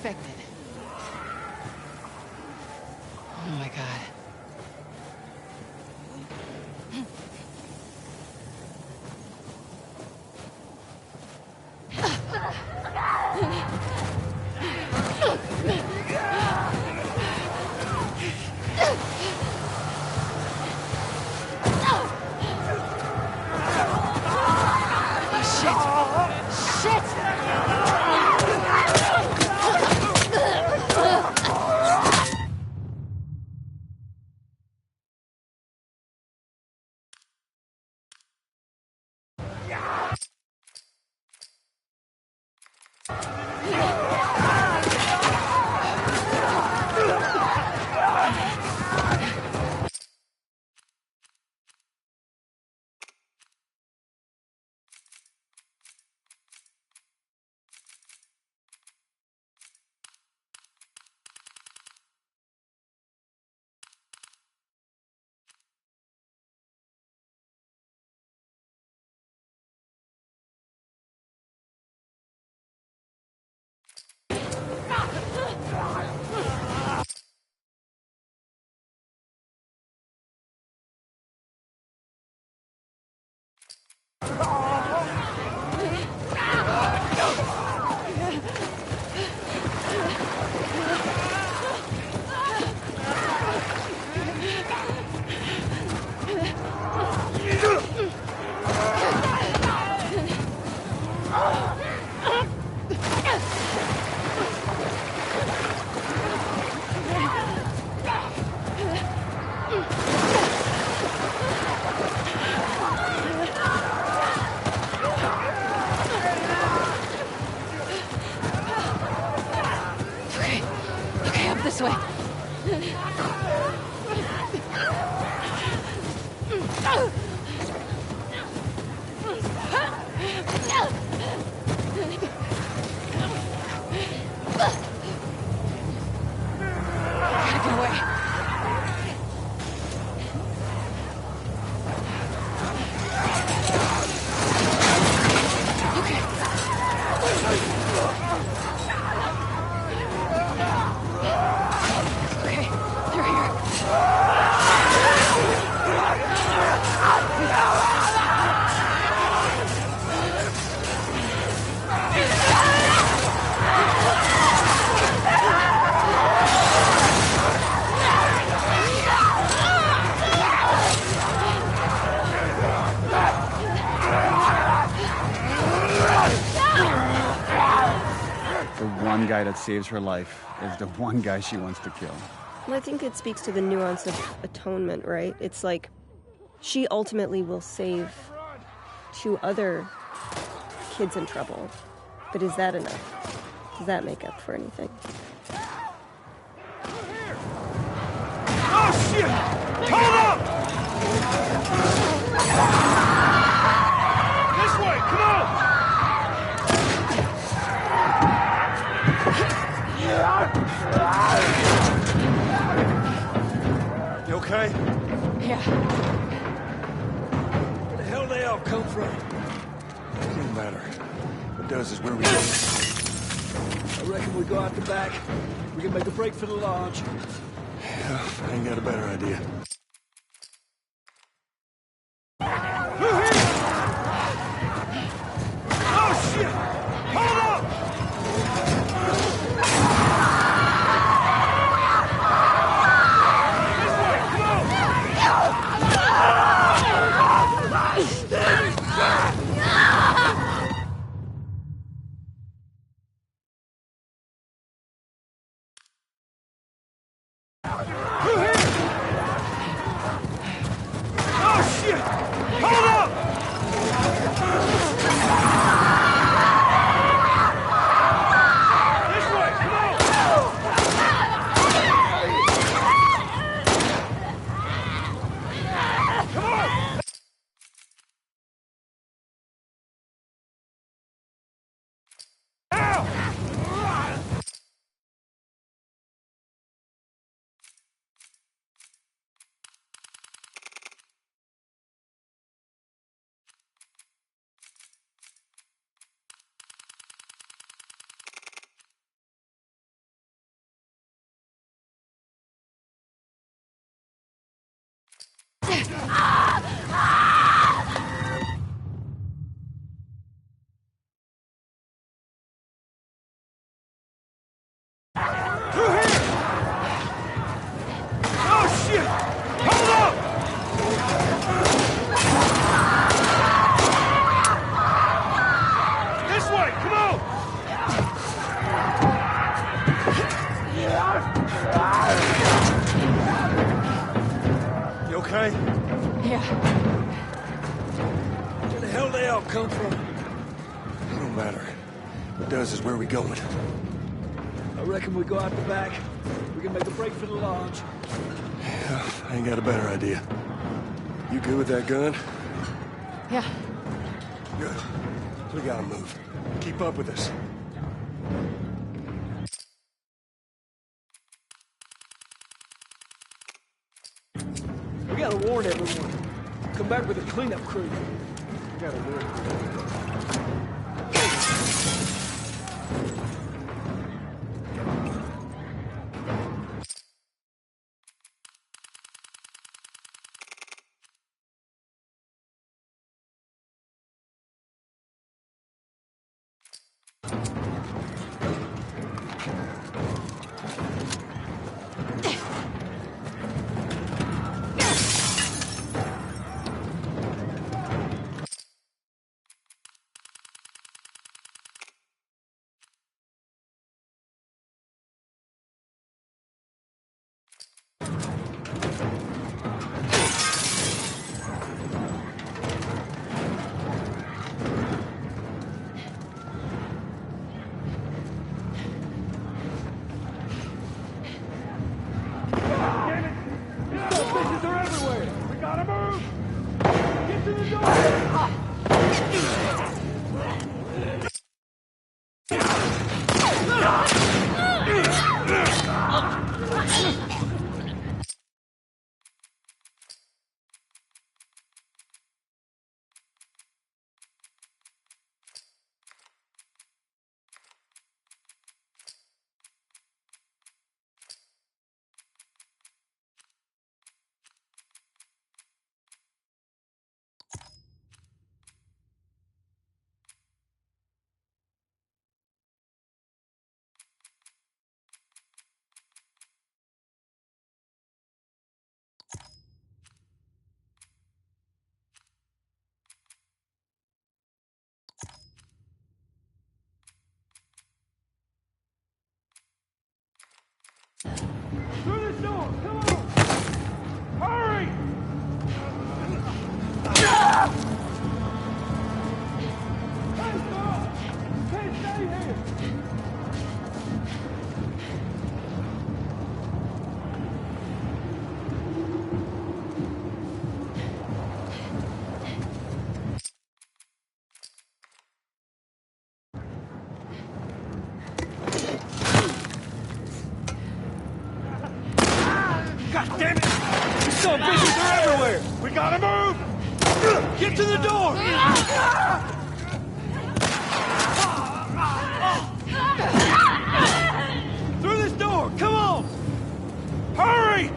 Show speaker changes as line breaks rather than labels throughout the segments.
infected. Oh my god. This way. Gotta get away.
One guy that saves her life is the one guy she wants to kill.
Well, I think it speaks to the nuance of atonement, right? It's like she ultimately will save 2 other kids in trouble. But is that enough? Does that make up for anything?
Oh, shit! Hold up! This way, come on! You okay?
Yeah.
Where the hell they all come from? It doesn't matter. What does is where we go.
I reckon we go out the back. We can make a break for the lodge.
Yeah, I ain't got a better idea. Oh, shit! Hold up!
You okay?
Yeah.
Where the hell they all come from?
It don't matter. What does is where we going.
I reckon we go out the back. We can make a break for the lodge.
Yeah, I ain't got a better idea. You good with that gun?
Yeah.
Good. We gotta move. Keep up with us.
We gotta warn everyone. Come back with a cleanup crew. We gotta do it. Through this door! Come on! Hurry! Hey, stop! You can't stay here! God damn it! These son of bitches are everywhere! We gotta move! Get to the door! Through this door! Come on! Hurry!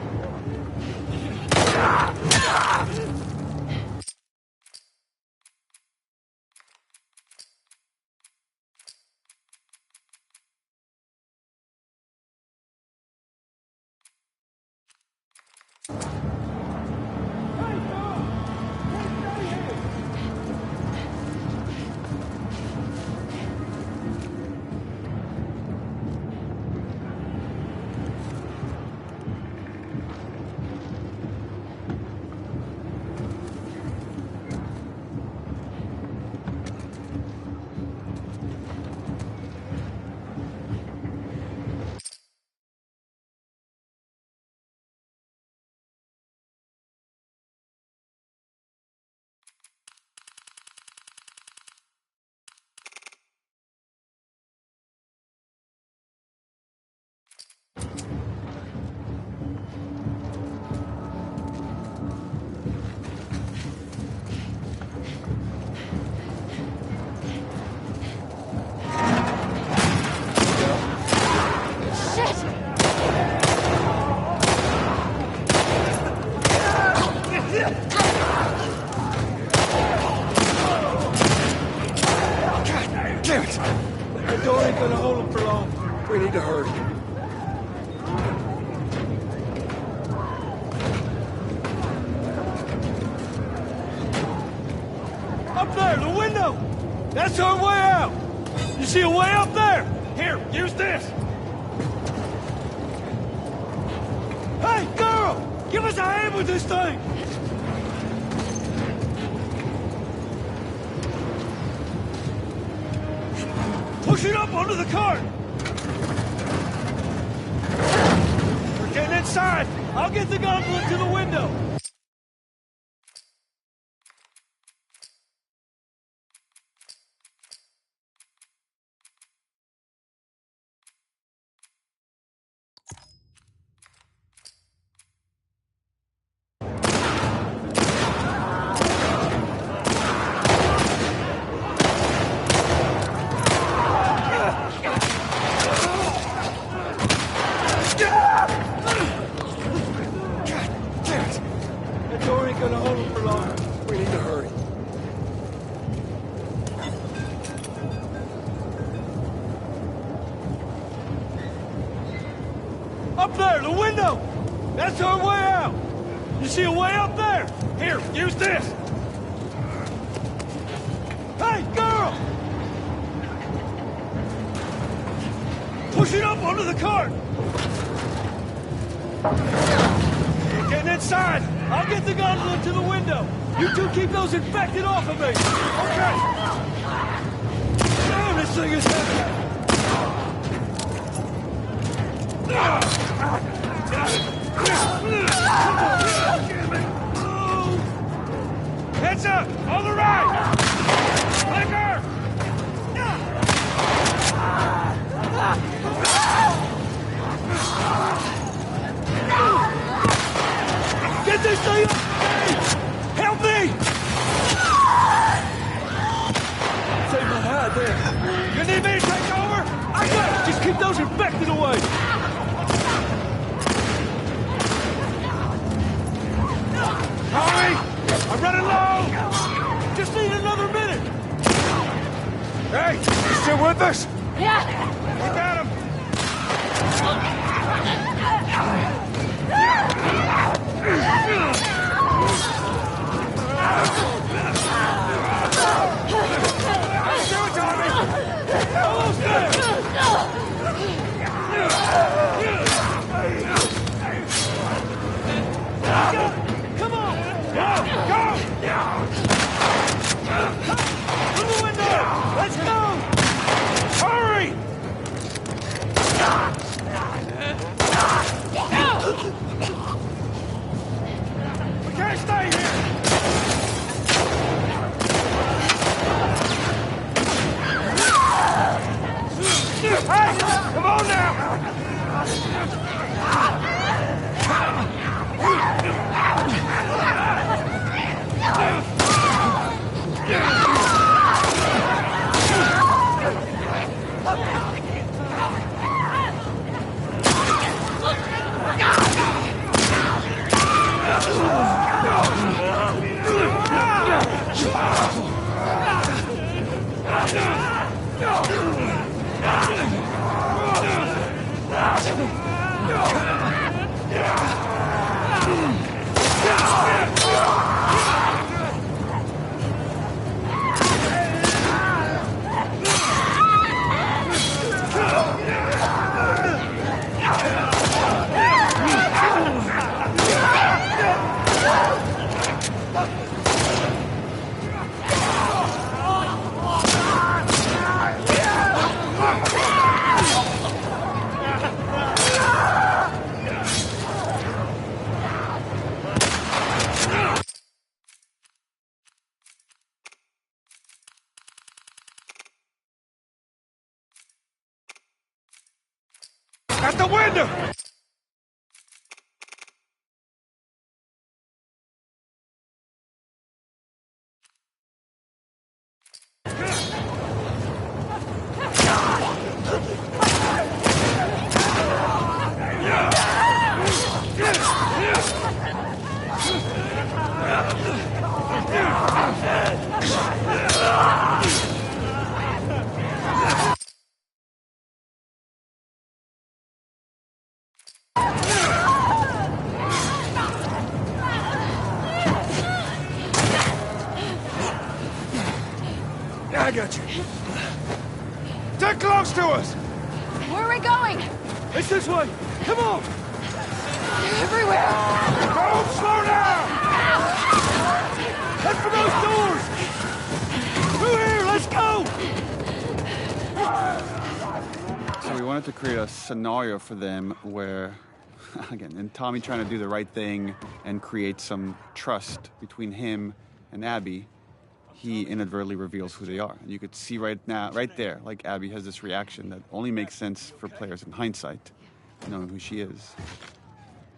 need to hurry.
Up there, the window! That's our way out! You see a way up there? Here, use this! Hey, girl! Give us a hand with this thing! Push it up onto the cart! We're getting inside! I'll get the gondola to the window! Up there, the window! That's our way out! You see a way up there? Here, use this! Hey, girl! Push it up onto the cart! You're getting inside! I'll get the gondola to the window! You two keep those infected off of me! Okay! Damn, this thing is heavy! Heads up! On the right! Liquor! Get this thing up! Help me! Save my hide there. You need me to take over? I got it! Just keep those infected away! Hurry! I'm running low! Just need another minute! Hey! You still with us?
Yeah.
We got him! Do it, Tommy! Almost there! Come on! Go! Go! Through the window! Let's go! Hurry! We can't stay here! Hey! Come on now! At the window! I got you. Get close to us!
Where are we going?
It's this way! Come on!
Everywhere!
Don't slow down! Head for those doors! Through here, let's go!
So we wanted to create a scenario for them where, again, and Tommy trying to do the right thing and create some trust between him and Abby, he inadvertently reveals who they are. And you could see right now, right there, like Abby has this reaction that only makes sense for players in hindsight, knowing who she is.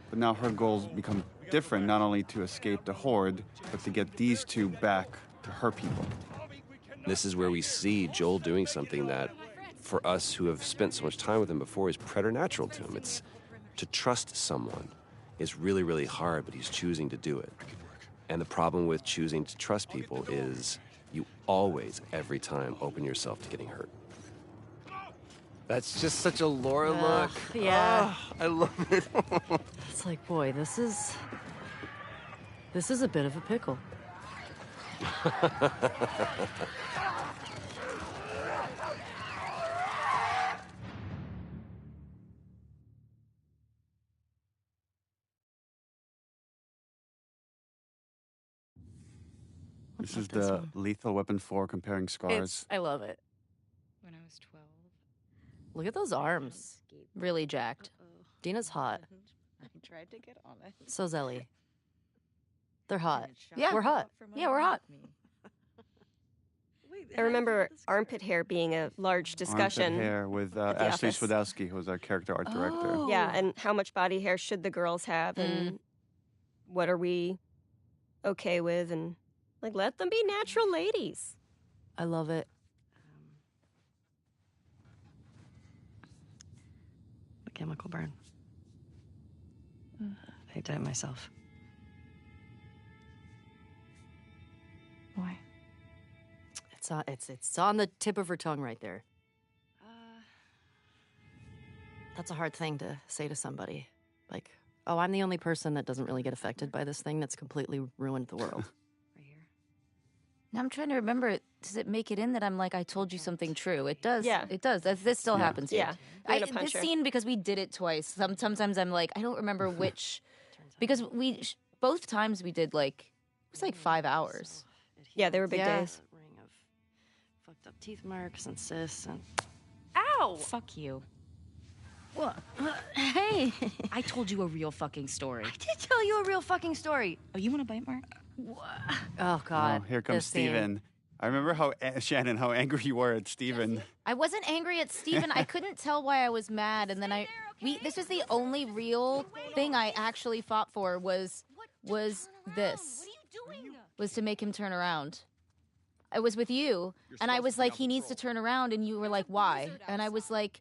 But now her goals become different, not only to escape the Horde, but to get these two back to her people.
This is where we see Joel doing something that, for us who have spent so much time with him before, is preternatural to him. It's to trust someone is really, really hard, but he's choosing to do it. And the problem with choosing to trust people is you always, every time, open yourself to getting hurt. That's just such a Laura look.
Yeah.
Oh, I love it.
It's like, boy, this is a bit of a pickle.
This is the Lethal Weapon 4 comparing scars.
I love it.
When I was 12.
Look at those arms. Really jacked. Dina's hot.
I tried to get on it.
So's Ellie. They're hot.
Yeah.
We're hot. Yeah, we're hot.
I remember armpit hair being a large discussion.
Armpit hair with
the
Ashley
office.
Swadowski, who was our character art director.
Oh.
Yeah, and how much body hair should the girls have, and what are we okay with, and like let them be natural ladies.
I love it.
A chemical burn. I did it myself.
Why?
It's on the tip of her tongue right there. That's a hard thing to say to somebody. Like, oh, I'm the only person that doesn't really get affected by this thing that's completely ruined the world.
Right here.
Now I'm trying to remember, does it make it in that I'm like, I told you something true? It does.
Yeah.
It does. This still happens here.
Yeah. You're gonna
This
punch her.
scene, because we did it twice, sometimes I'm like, I don't remember which, because both times we did like, it was like 5 hours.
Yeah, they were big
Yeah.
days.
Ring of fucked up teeth marks and cysts and...
Ow! Fuck you. What? Hey! I told you a real fucking story.
I did tell you a real fucking story.
Oh, you want a bite mark?
Oh, God.
Oh, here comes
this scene.
Steven. I remember how, Shannon, how angry you were at Steven.
I wasn't angry at Steven. I couldn't tell why I was mad, and then this was the only real thing I actually fought for was this. Was to make him turn around. I was with you, and I was like, he needs to turn around, and you were like, why? And I was like,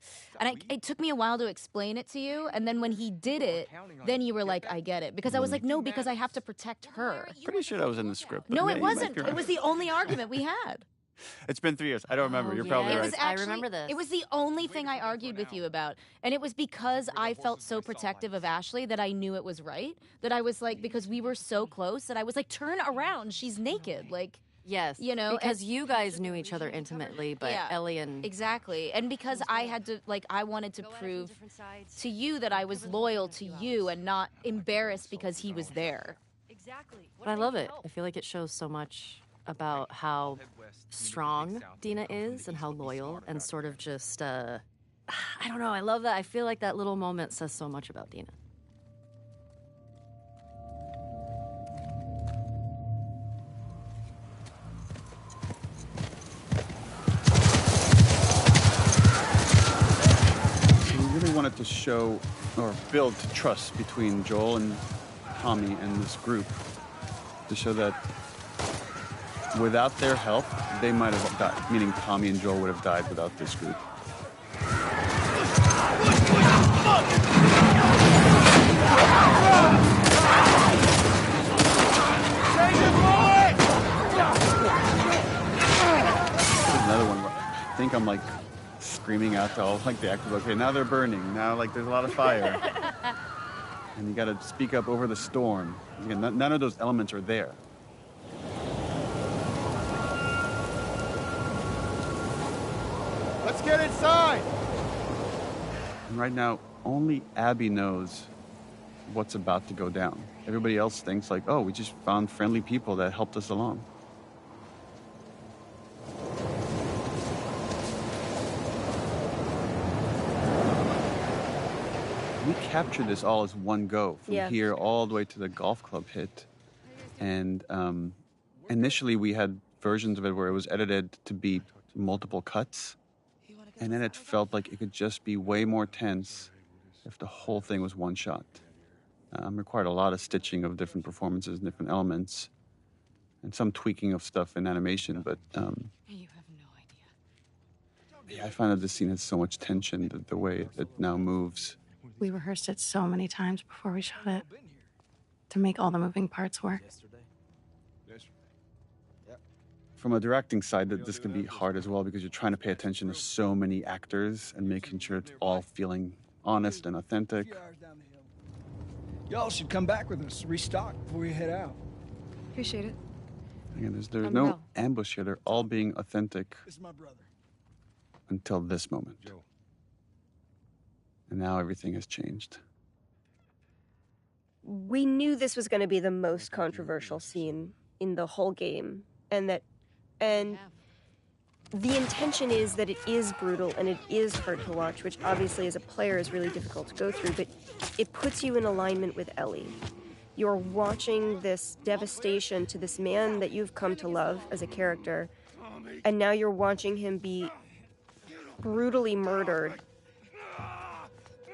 it took me a while to explain it to you, and then when he did it, then you were like, I get it. Because I was like, no, because I have to protect her.
Pretty sure that was in the script. but
No,
yeah,
it
you might
wasn't.
be
It
right.
was the only argument we had.
It's been 3 years. I don't remember.
Oh,
You're
yeah.
probably
It
right.
was I remember this.
It was the only thing I argued with you about. And it was because I felt so protective of Ashley that I knew it was right. That I was like, because we were so close, that I was like, turn around. She's naked. Like,
Yes.
you know,
because you guys knew each other intimately, but
Yeah.
Ellie and...
exactly. And because I had to, like, I wanted to prove to you that I was loyal to you and not embarrassed because he was there.
But I love it. I feel like it shows so much about how strong Dina is and how loyal and sort of just, I don't know, I love that. I feel like that little moment says so much about Dina.
We really wanted to show or build trust between Joel and Tommy and this group to show that without their help, they might have died, meaning Tommy and Joel would have died without this group. There's another one where I think I'm like screaming out to all like the actors, okay, now they're burning, now like there's a lot of fire. And you gotta speak up over the storm. Again, none of those elements are there.
Let's get inside!
And right now, only Abby knows what's about to go down. Everybody else thinks like, oh, we just found friendly people that helped us along. We captured this all as one go, from here all the way to the golf club hit. And initially we had versions of it where it was edited to be multiple cuts. And then it felt like it could just be way more tense if the whole thing was one shot. Required a lot of stitching of different performances and different elements, and some tweaking of stuff in animation. But
You have no idea.
yeah, I find that this scene has so much tension, the way it now moves.
We rehearsed it so many times before we shot it to make all the moving parts work.
From a directing side, that this can be hard as well because you're trying to pay attention to so many actors and making sure it's all feeling honest and authentic.
Y'all should come back with us, restock before you head out.
Appreciate it.
Again, there's no ambush here. They're all being authentic
This is my brother.
until this moment. And now everything has changed.
We knew this was going to be the most controversial scene in the whole game, and the intention is that it is brutal and it is hard to watch, which obviously as a player is really difficult to go through, but it puts you in alignment with Ellie. You're watching this devastation to this man that you've come to love as a character, and now you're watching him be brutally murdered.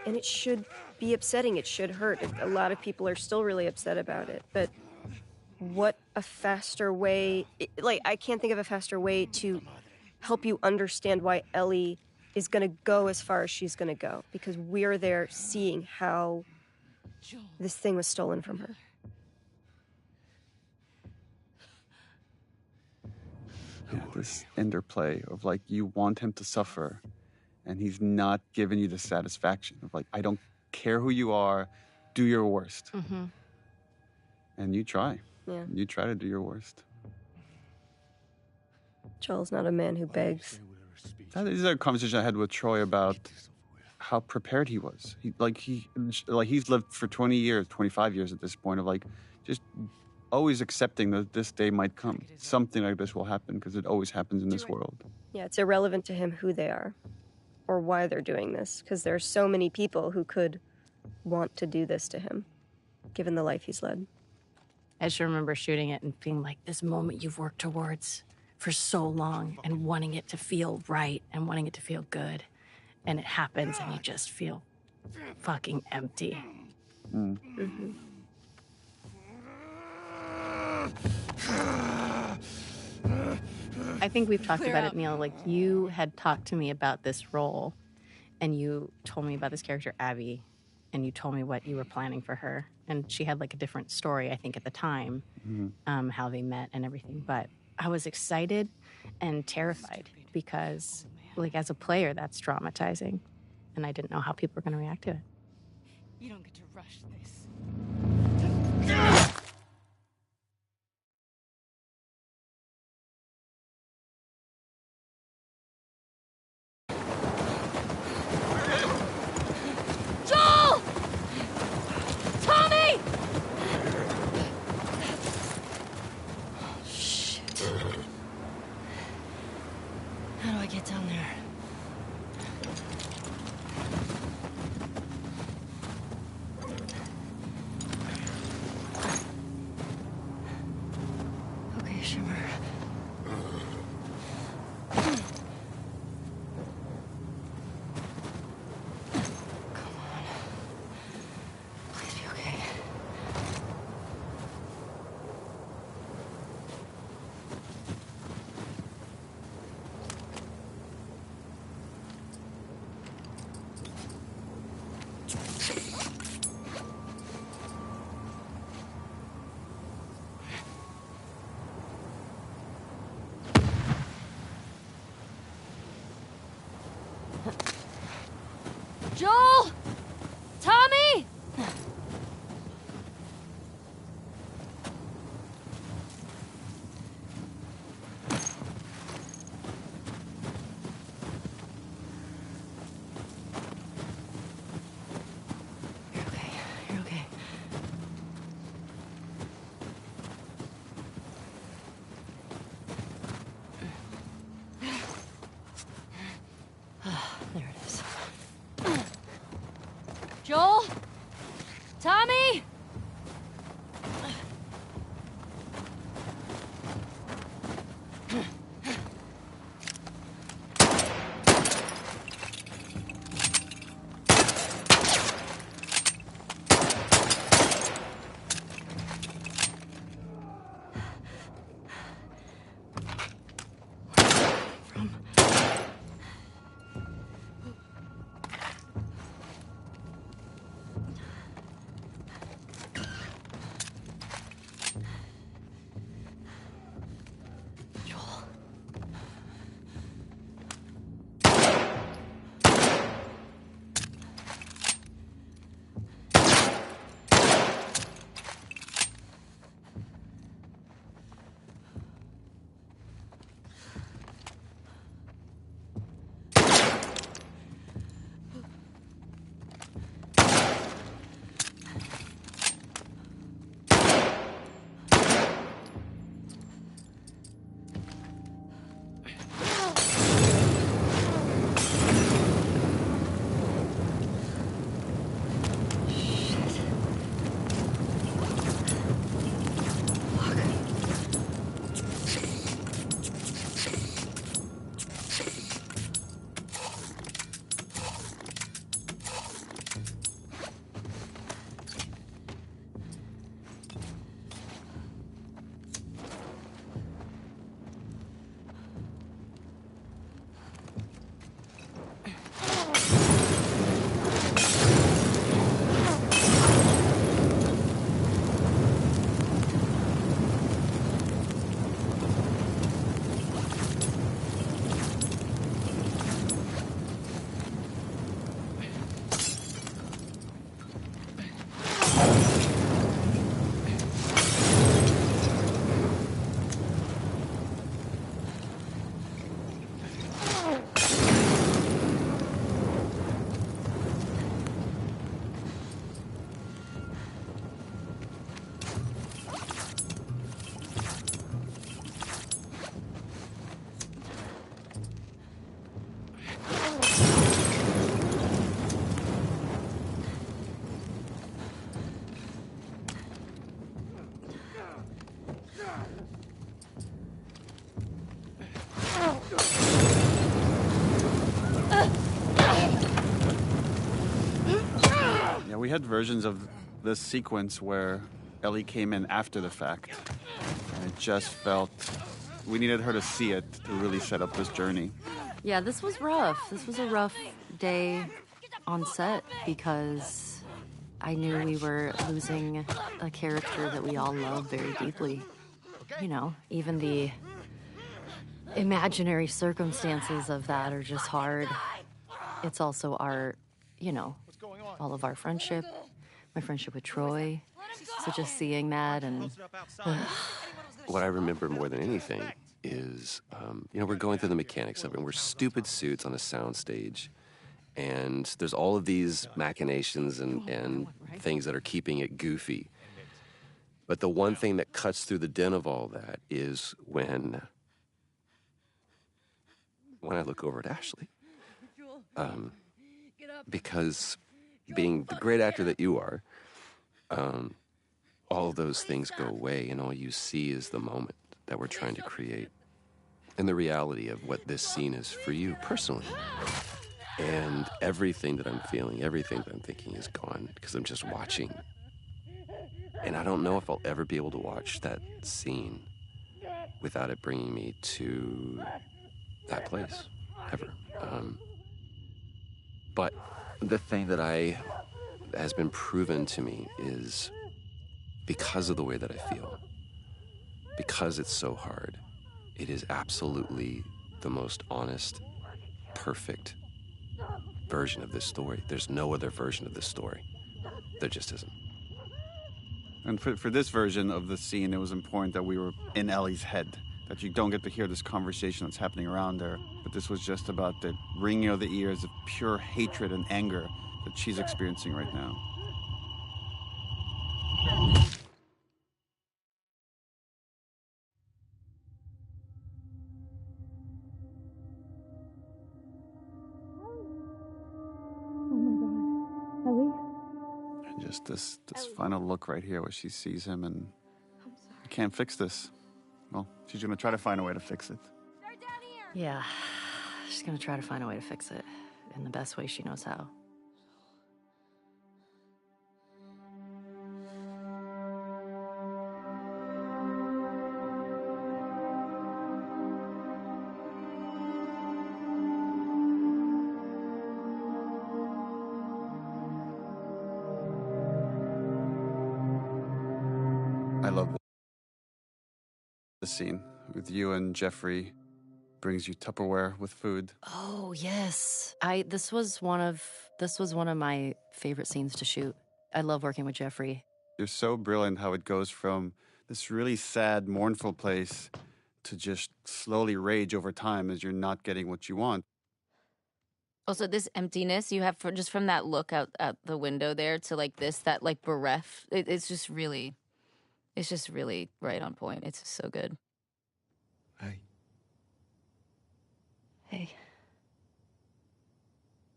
And it should be upsetting, it should hurt. A lot of people are still really upset about it, but what a faster way, I can't think of a faster way to help you understand why Ellie is going to go as far as she's going to go, because we're there seeing how this thing was stolen from her.
Yeah, this interplay of like, you want him to suffer, and he's not giving you the satisfaction of like, I don't care who you are, do your worst.
Mm-hmm.
And you try.
Yeah.
You try to do your worst.
Joel's not a man who begs.
That is a conversation I had with Troy about how prepared he was. He's lived for 20 years, 25 years at this point, of like just always accepting that this day might come. Something like this will happen because it always happens in this world.
Yeah, it's irrelevant to him who they are or why they're doing this, because there are so many people who could want to do this to him, given the life he's led.
I just remember shooting it and being like, this moment you've worked towards for so long and wanting it to feel right and wanting it to feel good. And it happens and you just feel fucking empty.
Mm.
Mm-hmm.
I think we've talked about it, Neil. Like, you had talked to me about this role and you told me about this character, Abby, and you told me what you were planning for her. And she had like a different story, I think, at the time, how they met and everything. But I was excited and terrified because, like, as a player, that's traumatizing. And I didn't know how people were going to react to it.
You don't get to rush this.
Joel! Tommy!
Shit. How do I get down there? Okay, Shimmer. Come on. Please be okay.
Tommy!
Yeah, we had versions of this sequence where Ellie came in after the fact. And it just felt we needed her to see it to really set up this journey.
Yeah, this was rough. This was a rough day on set because I knew we were losing a character that we all love very deeply. You know, even the imaginary circumstances of that are just hard. It's also our, you know, all of our friendship, my friendship with Troy. So just seeing that and...
What I remember more than anything is, you know, we're going through the mechanics of it, and we're stupid suits on a soundstage, and there's all of these machinations and things that are keeping it goofy. But the one thing that cuts through the din of all that is when I look over at Ashley. Because being the great actor that you are, all of those things go away, and all you see is the moment that we're trying to create and the reality of what this scene is for you personally. And everything that I'm feeling, everything that I'm thinking is gone because I'm just watching. And I don't know if I'll ever be able to watch that scene without it bringing me to that place, ever. But the thing that has been proven to me is because of the way that I feel, because it's so hard, it is absolutely the most honest, perfect version of this story. There's no other version of this story. There just isn't.
And for this version of the scene, it was important that we were in Ellie's head, that you don't get to hear this conversation that's happening around her. But this was just about the ringing of the ears of pure hatred and anger that she's experiencing right now. Just this final look right here where she sees him and you can't fix this. Well, she's gonna try to find a way to fix it.
Yeah, she's gonna try to find a way to fix it in the best way she knows how.
I love this scene with you and Jeffrey. Brings you Tupperware with food.
Oh yes, this was one of my favorite scenes to shoot. I love working with Jeffrey.
You're so brilliant how it goes from this really sad, mournful place to just slowly rage over time as you're not getting what you want.
Also, this emptiness you have just from that look out the window there to like this, that like bereft. It's just really right on point. It's just so good.
Hey.
Hey.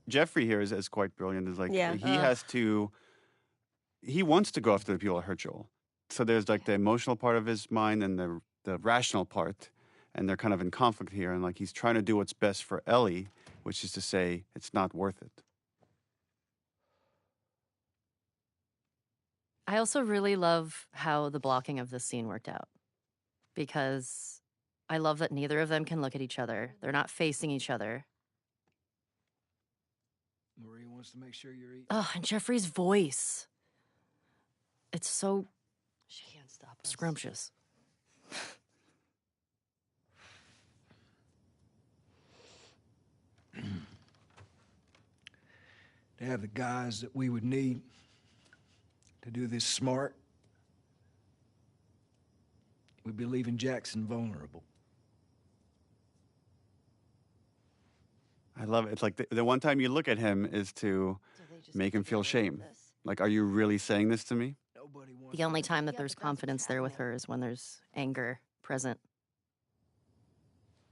Jeffrey here is quite brilliant. Is like
Yeah.
he wants to go after the people that hurt Joel. So there's like the emotional part of his mind and the rational part, and they're kind of in conflict here. And like he's trying to do what's best for Ellie, which is to say it's not worth it.
I also really love how the blocking of this scene worked out, because I love that neither of them can look at each other. They're not facing each other.
Maria wants to make sure you're eating.
Oh, and Jeffrey's voice. It's so
She can't stop us.
scrumptious.
To have the guys that we would need to do this smart, we'd be leaving Jackson vulnerable.
I love it. It's like the one time you look at him is to make him feel shame. Like, are you really saying this to me?
The only time that there's confidence there with her is when there's anger present.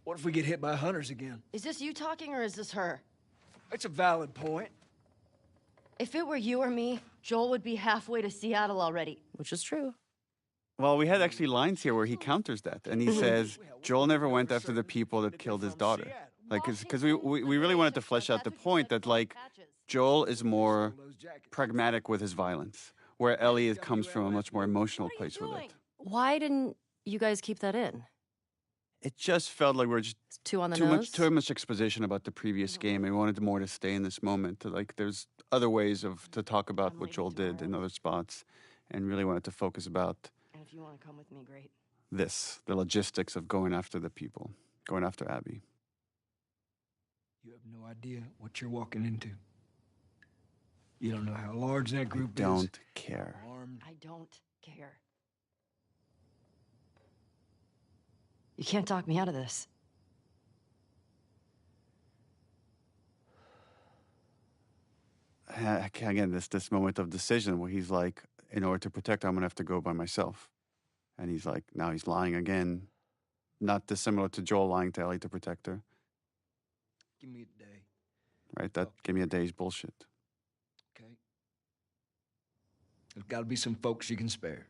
What if we get hit by hunters again?
Is this you talking or is this her?
It's a valid point.
If it were you or me, Joel would be halfway to Seattle already.
Which is true.
Well, we had actually lines here where he counters that, and he says Joel never went after the people that killed his daughter. Like, because we really wanted to flesh out the point that like Joel is more pragmatic with his violence, where Ellie comes from a much more emotional place with it.
Why didn't you guys keep that in?
It just felt like we're just
It's too on the nose?
too much exposition about the previous game, and we wanted more to stay in this moment. Like, there's other ways to talk about what Joel did in other spots, and really wanted to focus about
And if you want to come with me, great.
the logistics of going after the people, going after Abby.
You have no idea what you're walking into. You don't know how large that group is.
Don't care.
Armed.
I don't care. You can't talk me out of this.
Again, this moment of decision where he's like, in order to protect her, I'm gonna have to go by myself. And he's like, now he's lying again. Not dissimilar to Joel lying to Ellie to protect her.
Give me a day,
Right? That give me a day's bullshit.
okay? There's got to be some folks you can spare.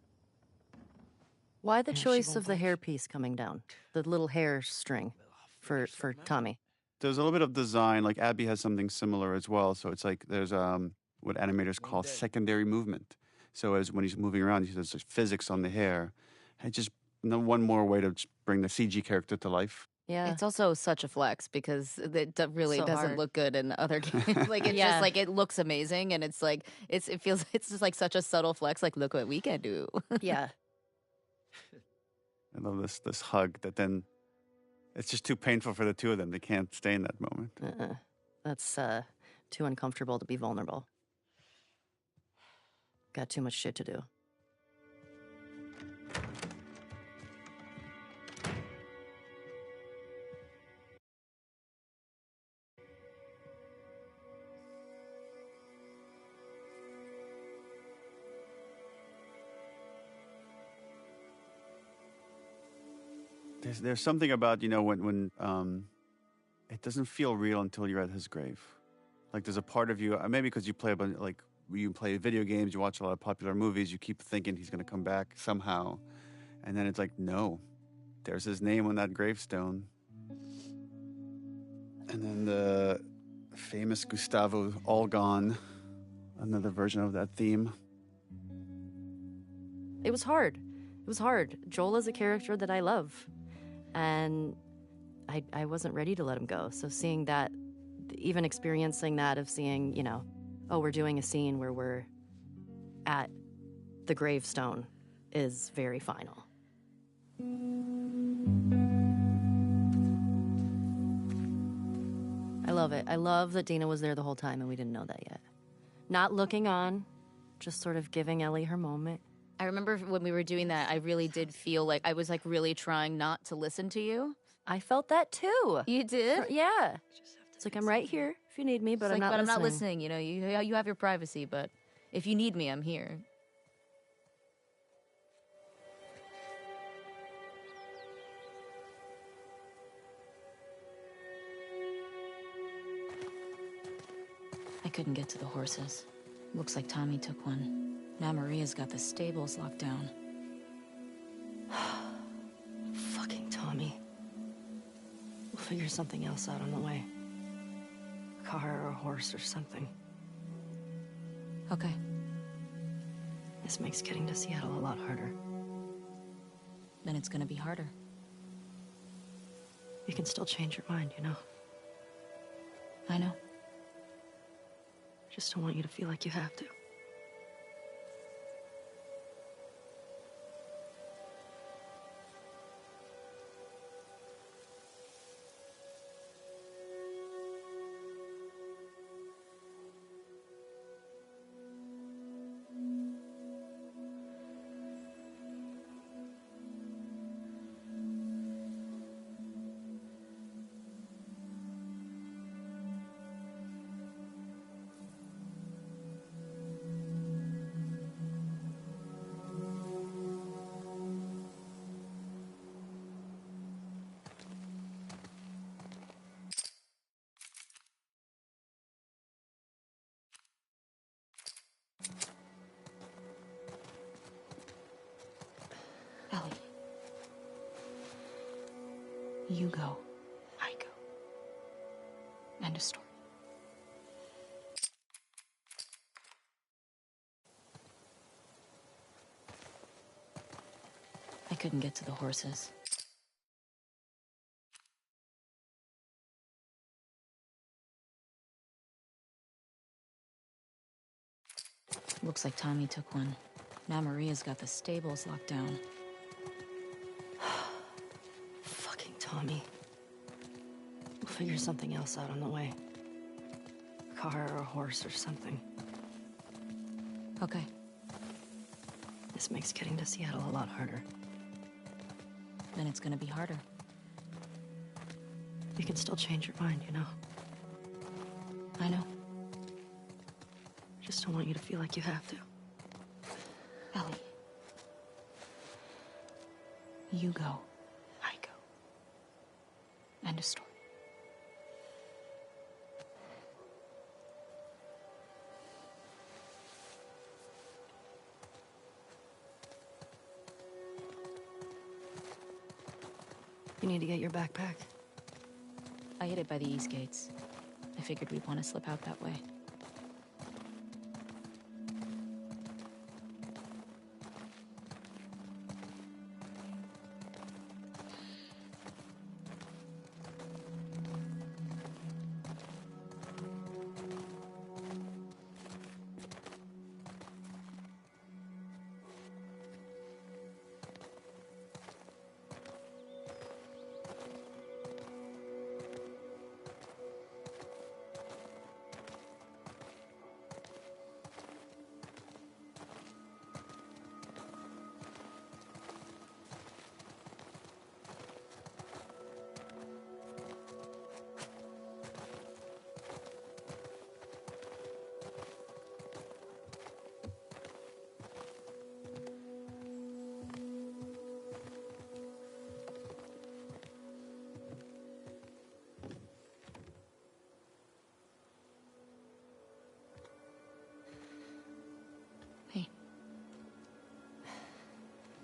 Why the
Yeah, she
choice
won't
of the
budge.
hairpiece coming down? The little hair string for Tommy.
There's a little bit of design, like Abby has something similar as well. So it's like there's what animators call secondary movement. So as when he's moving around, there's like physics on the hair. And just one more way to just bring the CG character to life.
Yeah.
It's also such a flex because it really
So
doesn't
hard.
look good in other games. Like it's
Yeah.
just like it looks amazing, and it's like it feels it's just like such a subtle flex. Like look what we can do.
Yeah.
I love this hug that then it's just too painful for the two of them. They can't stay in that moment.
That's too uncomfortable to be vulnerable. Got too much shit to do.
There's something about, when it doesn't feel real until you're at his grave. Like there's a part of you, maybe because you play a bunch, like you play video games, you watch a lot of popular movies, you keep thinking he's going to come back somehow. And then it's like, no, there's his name on that gravestone. And then the famous Gustavo All Gone, another version of that theme.
It was hard. It was hard. Joel is a character that I love. And I wasn't ready to let him go. So seeing that, even experiencing that of seeing, you know, oh, we're doing a scene where we're at the gravestone is very final. I love it. I love that Dina was there the whole time and we didn't know that yet. Not looking on, just sort of giving Ellie her moment.
I remember when we were doing that, I really did feel like I was like really trying not to listen to you.
I felt that too.
You did?
Yeah. It's like, I'm right here if you need me, but I'm not listening.
I'm not listening. You know, you have your privacy, but if you need me, I'm here. I couldn't get to the horses. Looks like Tommy took one. Now Maria's got the stables locked down.
Fucking Tommy. We'll figure something else out on the way. A car or a horse or something.
Okay.
This makes getting to Seattle a lot harder.
Then it's gonna be harder.
You can still change your mind, you know?
I know.
Just don't want you to feel like you have to.
Ellie. You go. I go. End of story. I couldn't get to the horses. Looks like Tommy took one. Now Maria's got the stables locked down.
Fucking Tommy. We'll figure something else out on the way. A car or a horse or something.
Okay.
This makes getting to Seattle a lot harder.
Then it's gonna be harder.
You can still change your mind, you know?
I know.
Just don't want you to feel like you have to.
Ellie. You go. I go. End of story.
You need to get your backpack.
I hid it by the east gates. I figured we'd want to slip out that way.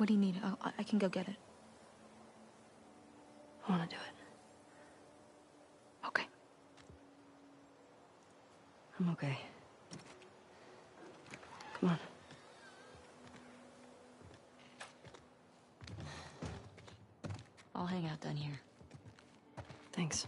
What do you need? I can go get it.
I want to do it.
Okay.
I'm okay. Come on.
I'll hang out down here.
Thanks.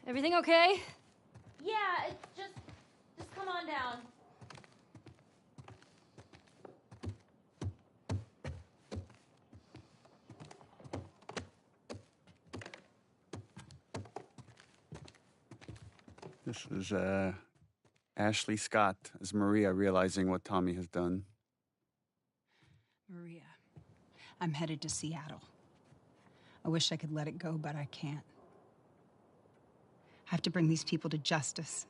Everything okay?
Yeah, it's just come on down.
This is Ashley Scott as Maria realizing what Tommy has done.
Maria, I'm headed to Seattle. I wish I could let it go, but I can't. I have to bring these people to justice.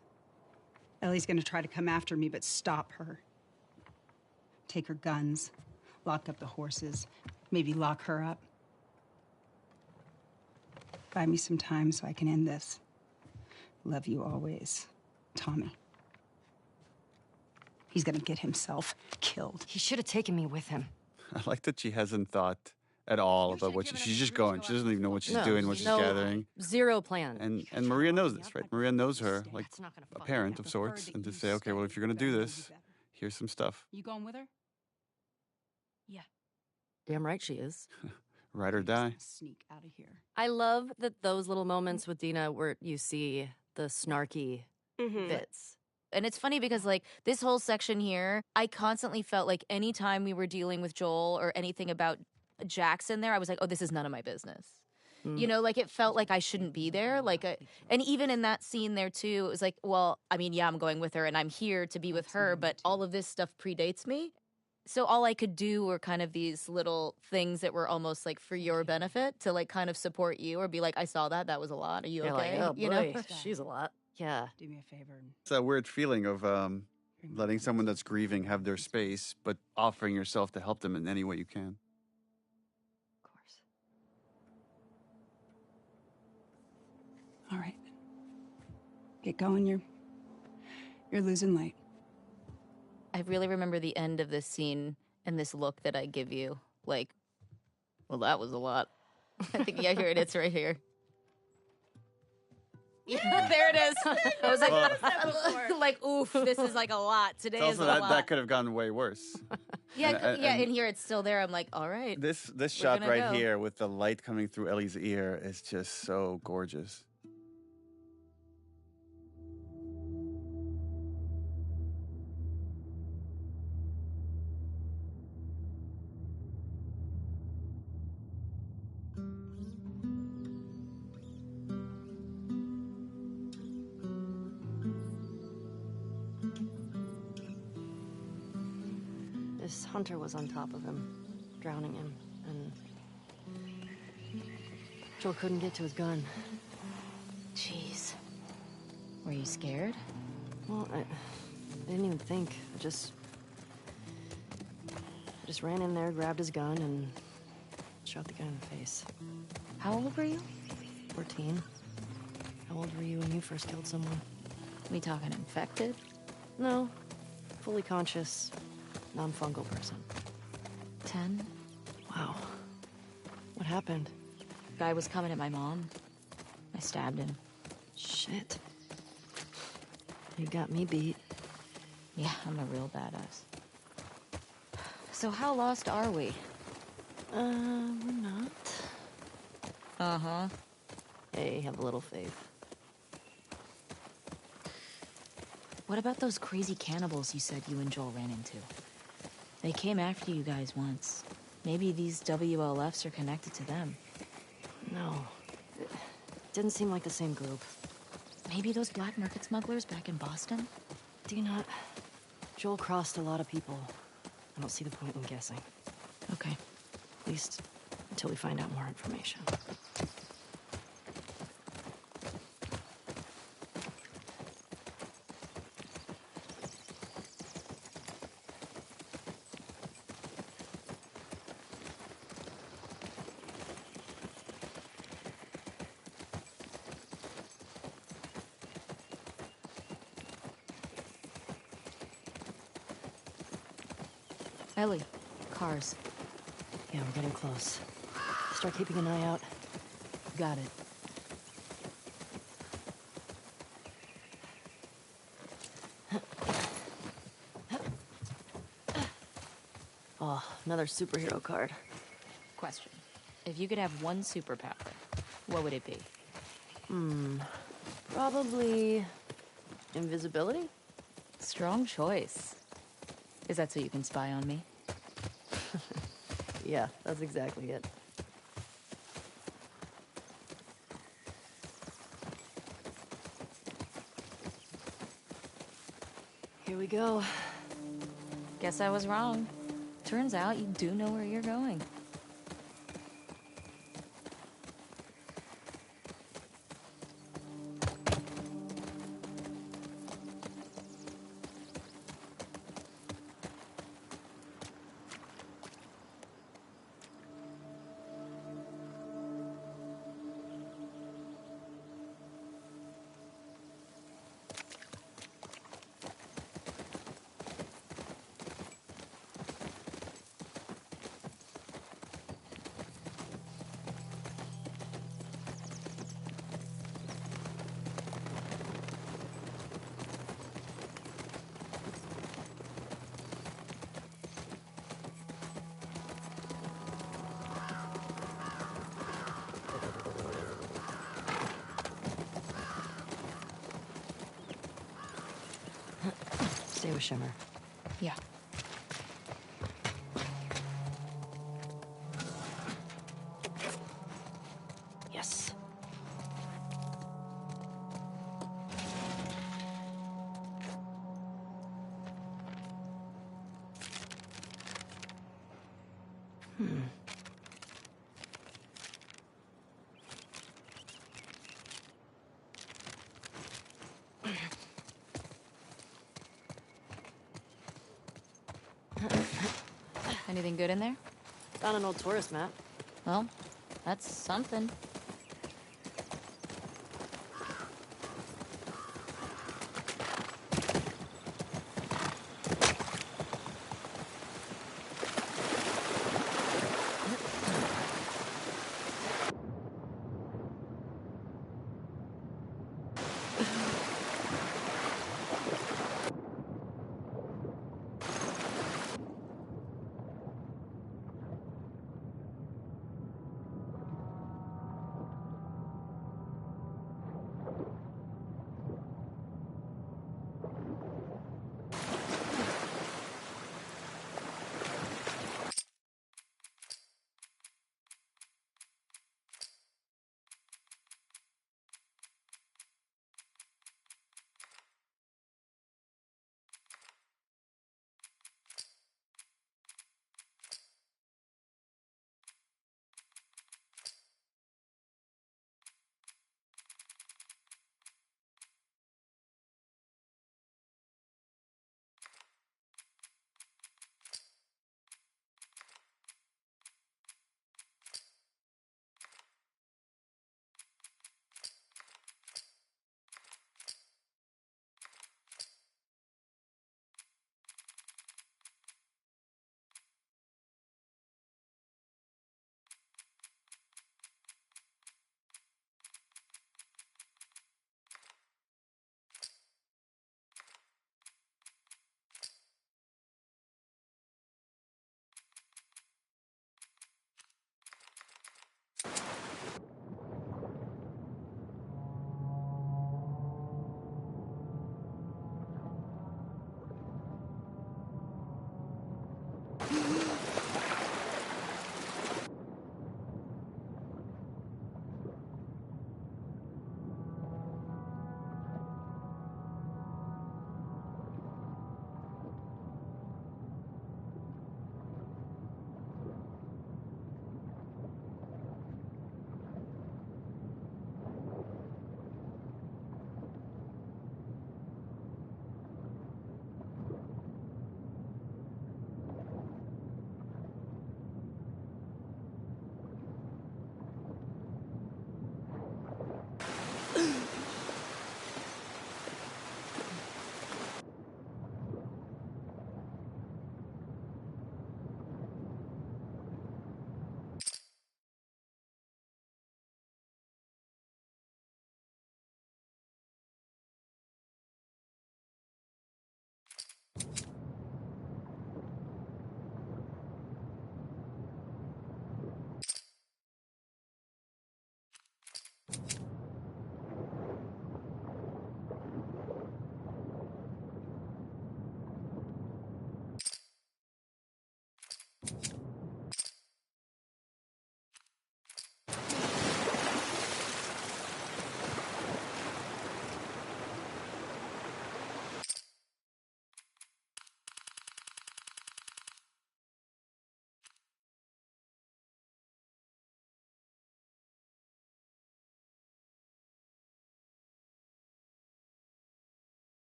Ellie's gonna try to come after me, but stop her. Take her guns, lock up the horses, maybe lock her up. Buy me some time so I can end this. Love you always, Tommy. He's gonna get himself killed.
He should have taken me with him.
I like that she hasn't thought at all about what she's just going. She doesn't even know what she's doing, what she's gathering.
Zero plan.
And Maria knows this, right? Maria knows her, like a parent of sorts, and to say, okay, well, if you're gonna do this, here's some stuff.
You going with her?
Yeah.
Damn right she is.
Ride or die.
Sneak out of here.
I love that those little moments with Dina where you see the snarky bits.
And it's funny because, like, this whole section here, I constantly felt like anytime we were dealing with Joel or anything about Jackson there, I was like, oh, this is none of my business. You know, like, it felt like I shouldn't be there. Like, and even in that scene there, too, it was like, well, I mean, yeah, I'm going with her and I'm here to be with her, but all of this stuff predates me. So all I could do were kind of these little things that were almost like for your benefit to, like, kind of support you or be like, I saw that was a lot. Are you
You're
okay?
like, oh,
you
boy,
know?
she's a lot. Yeah.
Do me a favor.
It's that weird feeling of letting someone that's grieving have their space, but offering yourself to help them in any way you can.
Of course.
All right. Get going. You're losing light.
I really remember the end of this scene and this look that I give you. Like, well, that was a lot. I think, yeah, here it is right here. Yeah, there it is. I was like, like, oof, this is like a lot. Today is a lot.
That could have gone way worse.
And here it's still there. I'm like, all right.
This shot right here with the light coming through Ellie's ear is just so gorgeous.
This hunter was on top of him, drowning him, and Joel couldn't get to his gun.
Jeez. Were you scared?
Well, I didn't even think. I just ran in there, grabbed his gun, and shot the guy in the face.
How old were you?
14. How old were you when you first killed someone?
We talking infected?
No. Fully conscious, non-fungal person.
10?
Wow. What happened?
Guy was coming at my mom. I stabbed him.
Shit. You got me beat.
Yeah, I'm a real badass. So how lost are we?
We're not.
Uh-huh.
Hey, have a little faith.
What about those crazy cannibals you said you and Joel ran into? They came after you guys once. Maybe these WLFs are connected to them.
No. It didn't seem like the same group.
Maybe those black market smugglers back in Boston?
Do you not? Joel crossed a lot of people. I don't see the point in guessing.
Okay.
At least until we find out more information.
Ellie, cars.
Yeah, we're getting close. Start keeping an eye out.
Got it.
Oh, another superhero card.
Question. If you could have one superpower, what would it be?
Probably invisibility?
Strong choice. Is that so you can spy on me?
Yeah, that's exactly it. Here we go.
Guess I was wrong. Turns out you do know where you're going.
Stay with Shimmer.
Yeah.
Yes.
Anything good in there?
Found an old tourist map.
Well, that's something.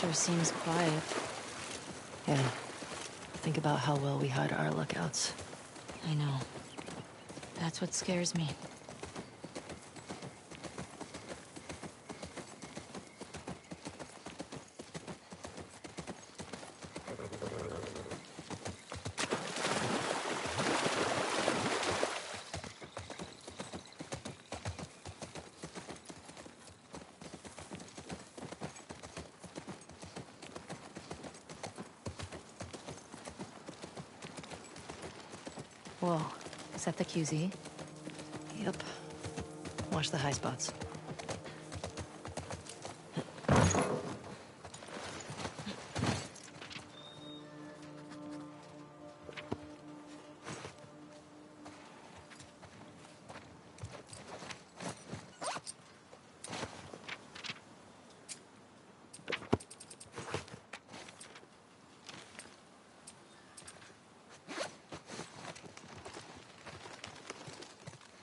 Sure seems quiet. Yeah. Think about how well we hide our lookouts.
I know. That's what scares me.
Whoa. Is that the QZ? Yep. Watch the high spots.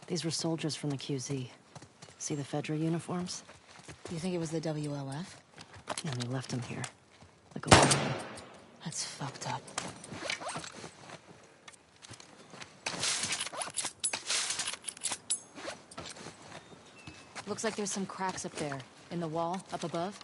These were soldiers from the QZ. See the Fedra uniforms?
You think it was the WLF?
And they left them here. Like a warning.
That's fucked up. Looks like there's some cracks up there. In the wall, up above.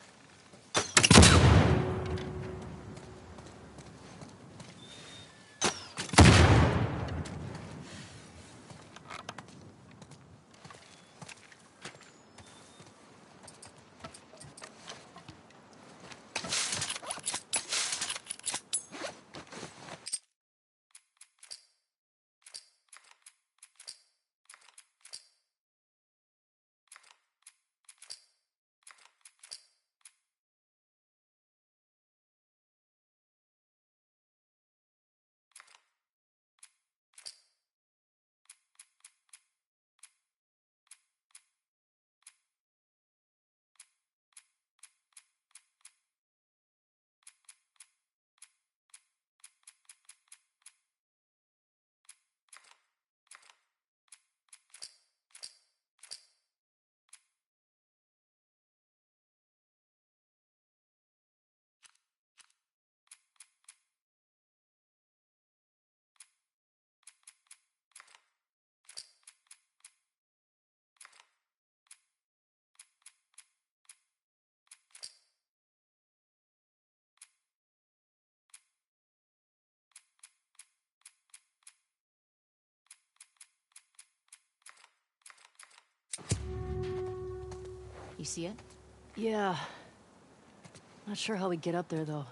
You see it?
Yeah. Not sure how we get up there, though.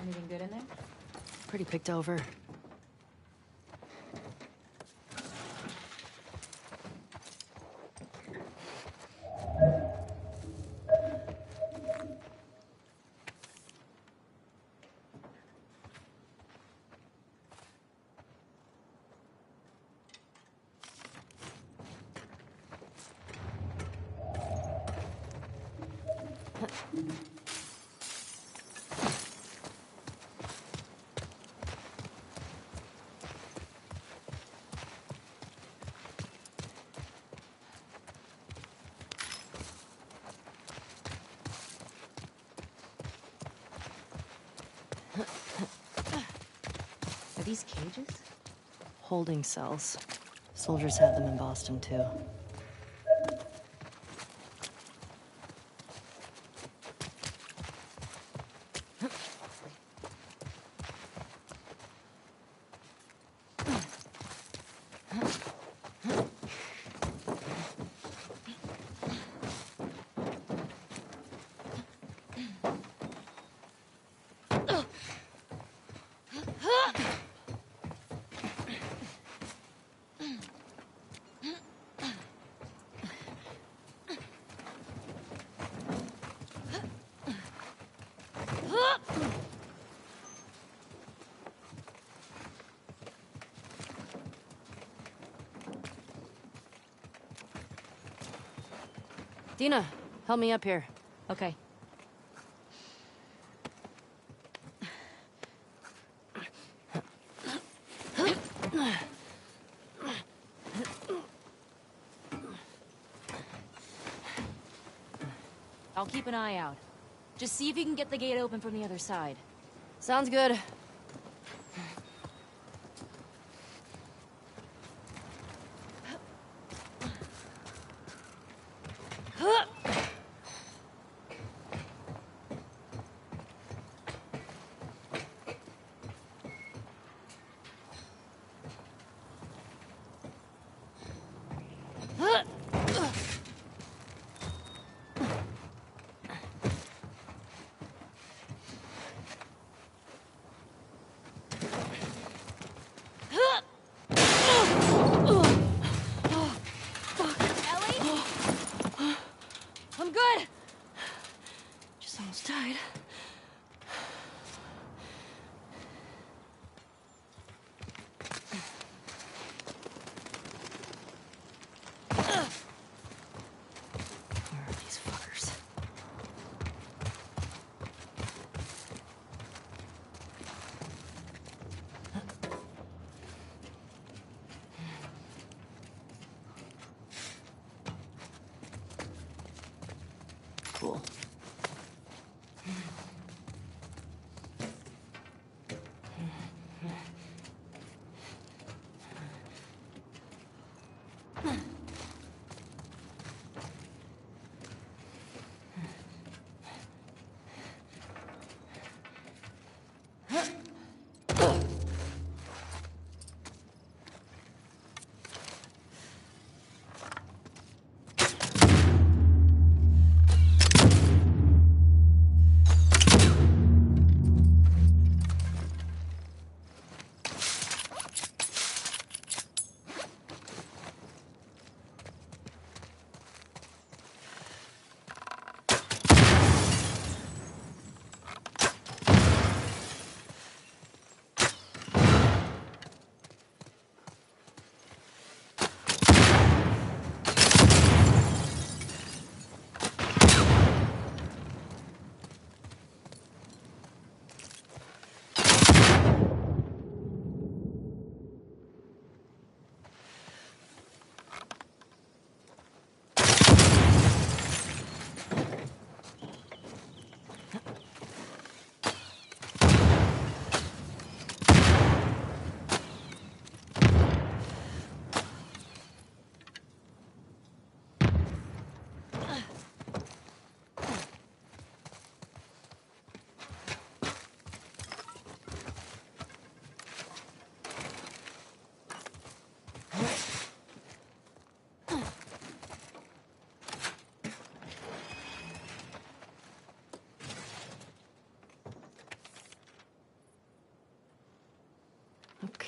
Anything good in there?
Pretty picked over.
Are these cages?
Holding cells. Soldiers had them in Boston, too. Dina, help me up here.
Okay. I'll keep an eye out. Just see if you can get the gate open from the other side.
Sounds good.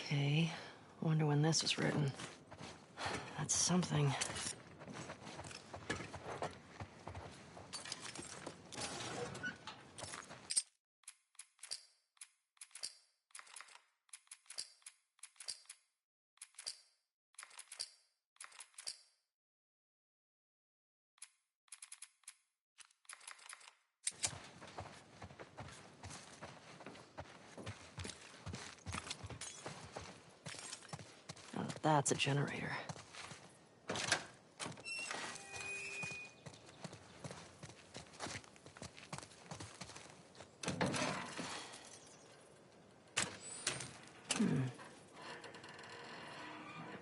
Okay. Wonder when this was written. That's something. Oh, that's a generator.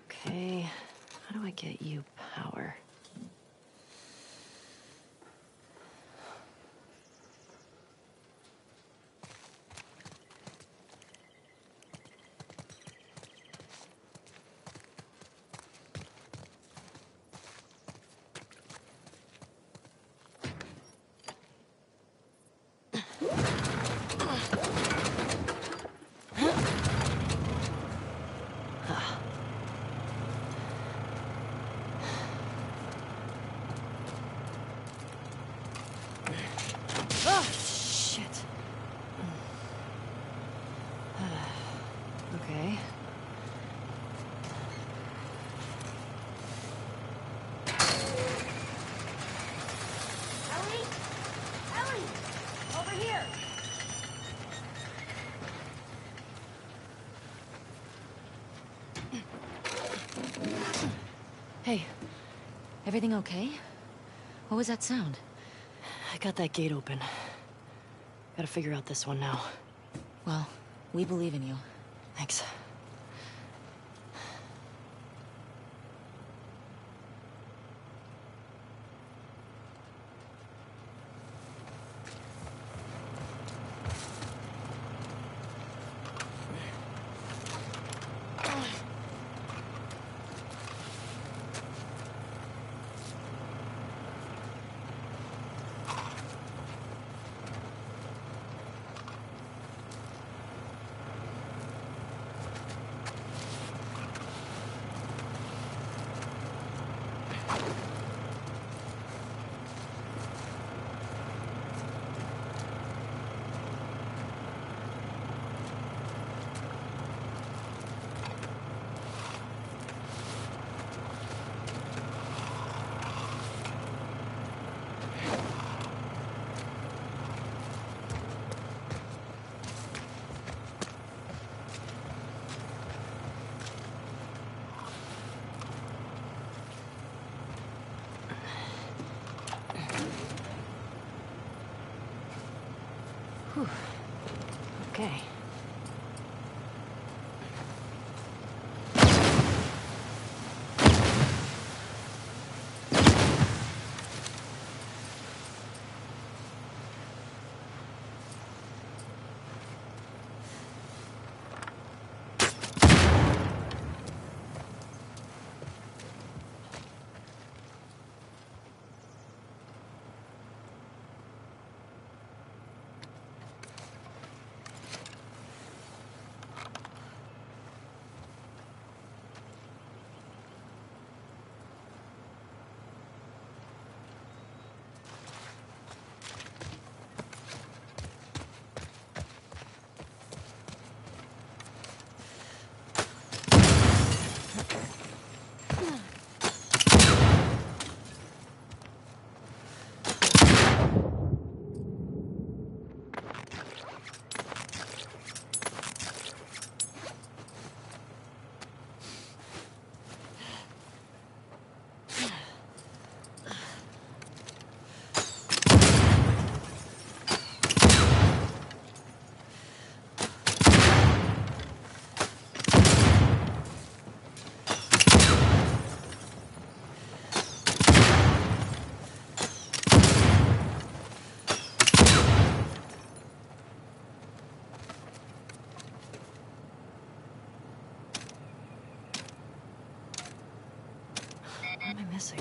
Okay, how do I get you power? Oh, shit. Okay.
Ellie! Over here! Hey, everything okay? What was that sound?
I got that gate open. Gotta figure out this one now.
Well, we believe in you.
Thanks. Whew. Okay. What am I missing?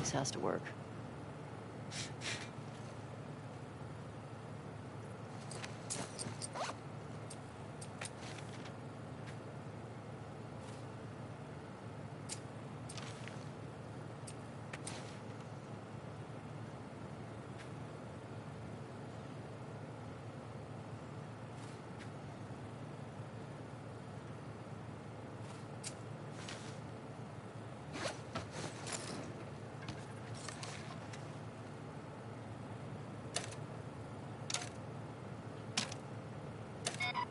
This has to work.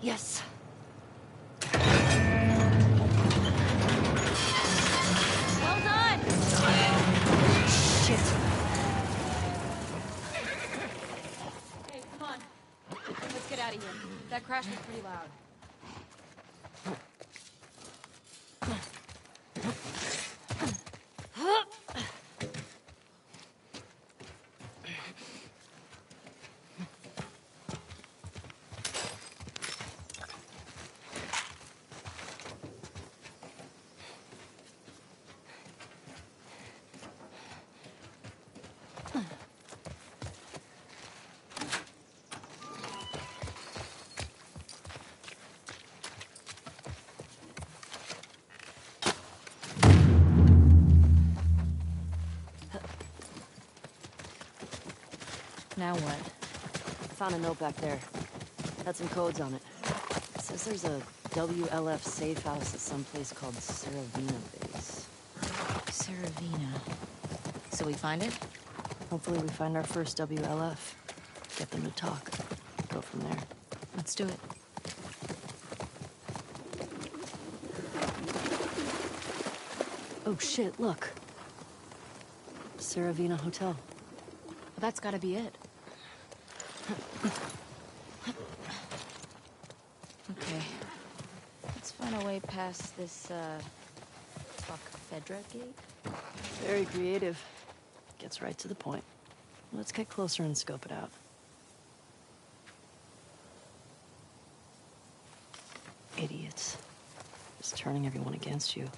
Yes.
Well done!
Shit.
Hey, come on. Let's get out of here. That crash was pretty loud.
Now what? I found a note back there. Had some codes on it. It says there's a WLF safe house at some place called Saravina Base.
Saravina. So we find it?
Hopefully we find our first WLF. Get them to talk. Go from there.
Let's do it.
Oh shit, look. Saravina Hotel.
Well, that's gotta be it. Okay. Let's find a way past this, fuck, Fedra gate?
Very creative. Gets right to the point. Let's get closer and scope it out. Idiots. Just turning everyone against you.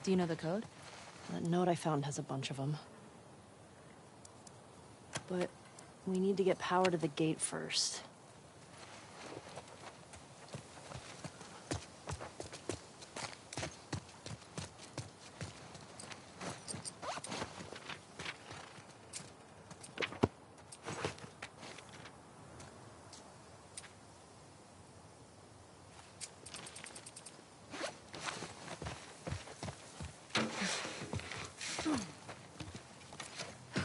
Do you know the code?
That note I found has a bunch of them. But we need to get power to the gate first.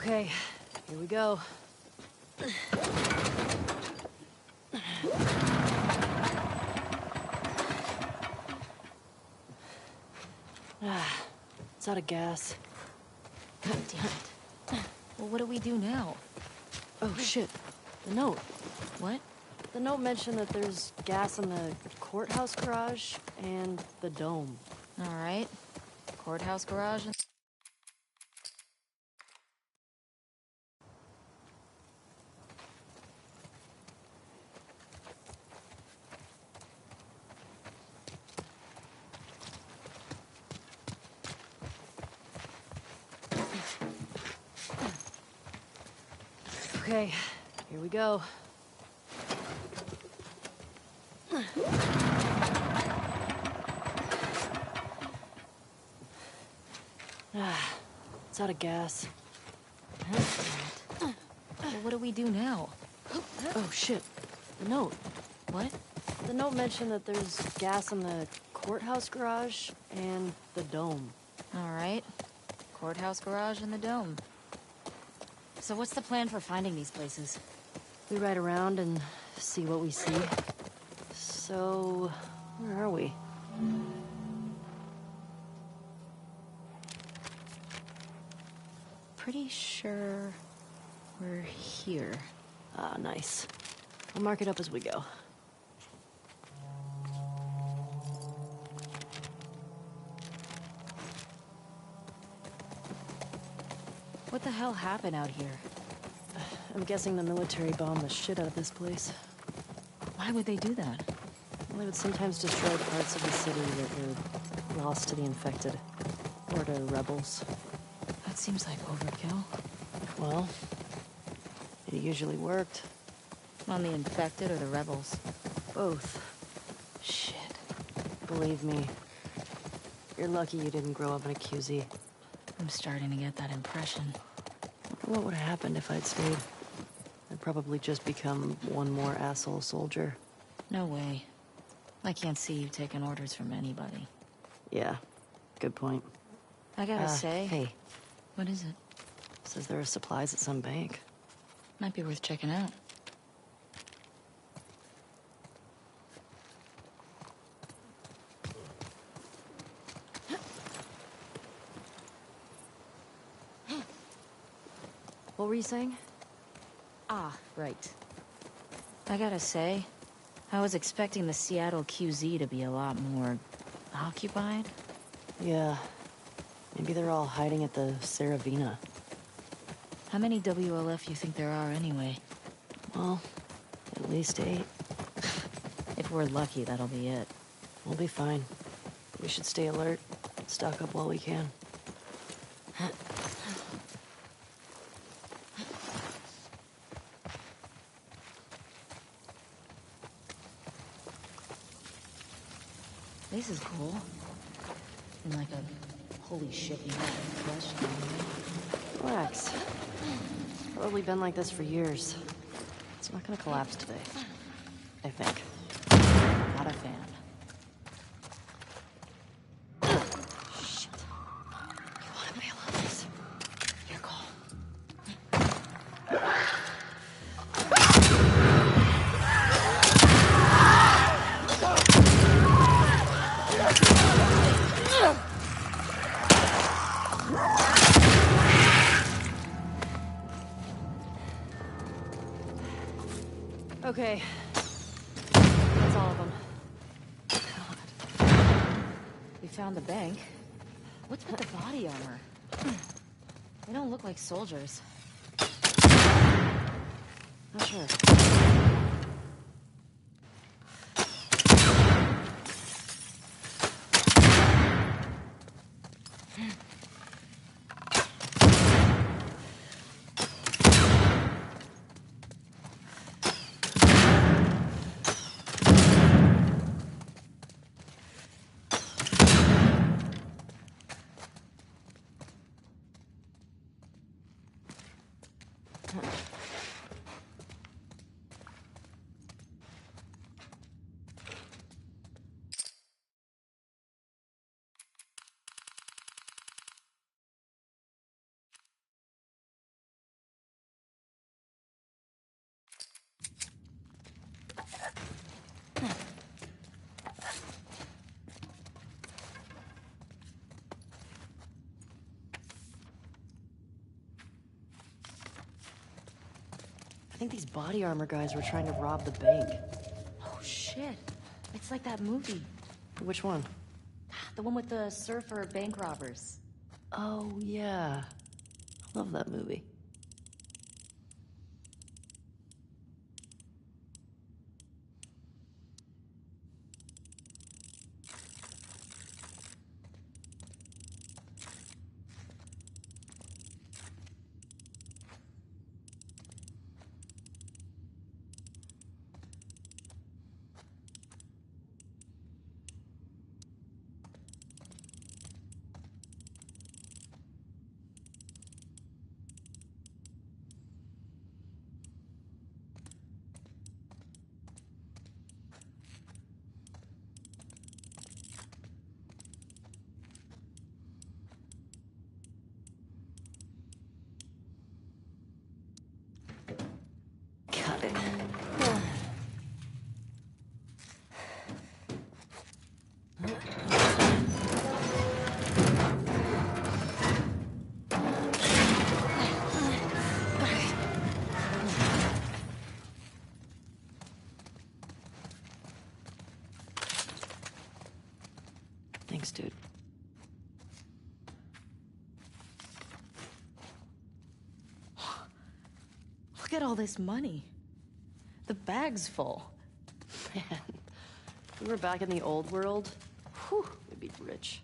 Okay, here we go. It's out of gas.
God damn it. Well, what do we do now?
Oh, shit. The note.
What?
The note mentioned that there's gas in the courthouse garage and the dome.
All right. Courthouse garage and...
Okay, here we go. It's out of gas.
Well, what do we do now?
Oh, shit. The note.
What?
The note mentioned that there's gas in the courthouse garage and the dome.
All right. Courthouse garage and the dome. So what's the plan for finding these places?
We ride around and see what we see. So, where are we?
Pretty sure we're here.
Ah, nice. I'll mark it up as we go.
What the hell happened out here?
I'm guessing the military bombed the shit out of this place.
Why would they do that?
Well, they would sometimes destroy parts of the city that were lost to the infected. Or to rebels.
That seems like overkill.
Well, it usually worked.
On the infected or the rebels?
Both.
Shit.
Believe me, you're lucky you didn't grow up in a QZ.
I'm starting to get that impression.
What would have happened if I'd stayed? I'd probably just become one more asshole soldier.
No way. I can't see you taking orders from anybody.
Yeah, good point.
I gotta say...
Hey.
What is it?
Says there are supplies at some bank.
Might be worth checking out.
What were you saying?
Ah, right. I gotta say, I was expecting the Seattle QZ to be a lot more occupied.
Yeah. Maybe they're all hiding at the Saravina.
How many WLF you think there are anyway?
Well, at least 8.
If we're lucky, that'll be it.
We'll be fine. We should stay alert. Stock up while we can.
This is cool. In like a holy shit, you have question.
Relax. Probably been like this for years. It's not gonna collapse today. I think.
Not a fan.
Shit. You wanna bail on this?
Your call.
Okay. That's all of them.
God. We found the bank. What's with the body armor? They don't look like soldiers.
Not sure. I think these body armor guys were trying to rob the bank.
Oh shit. It's like that movie.
Which one?
The one with the surfer bank robbers.
Oh, yeah. I love that movie. Got it. Thanks, dude.
Look at all this money. The bag's full.
Man, we were back in the old world, whew, we'd be rich.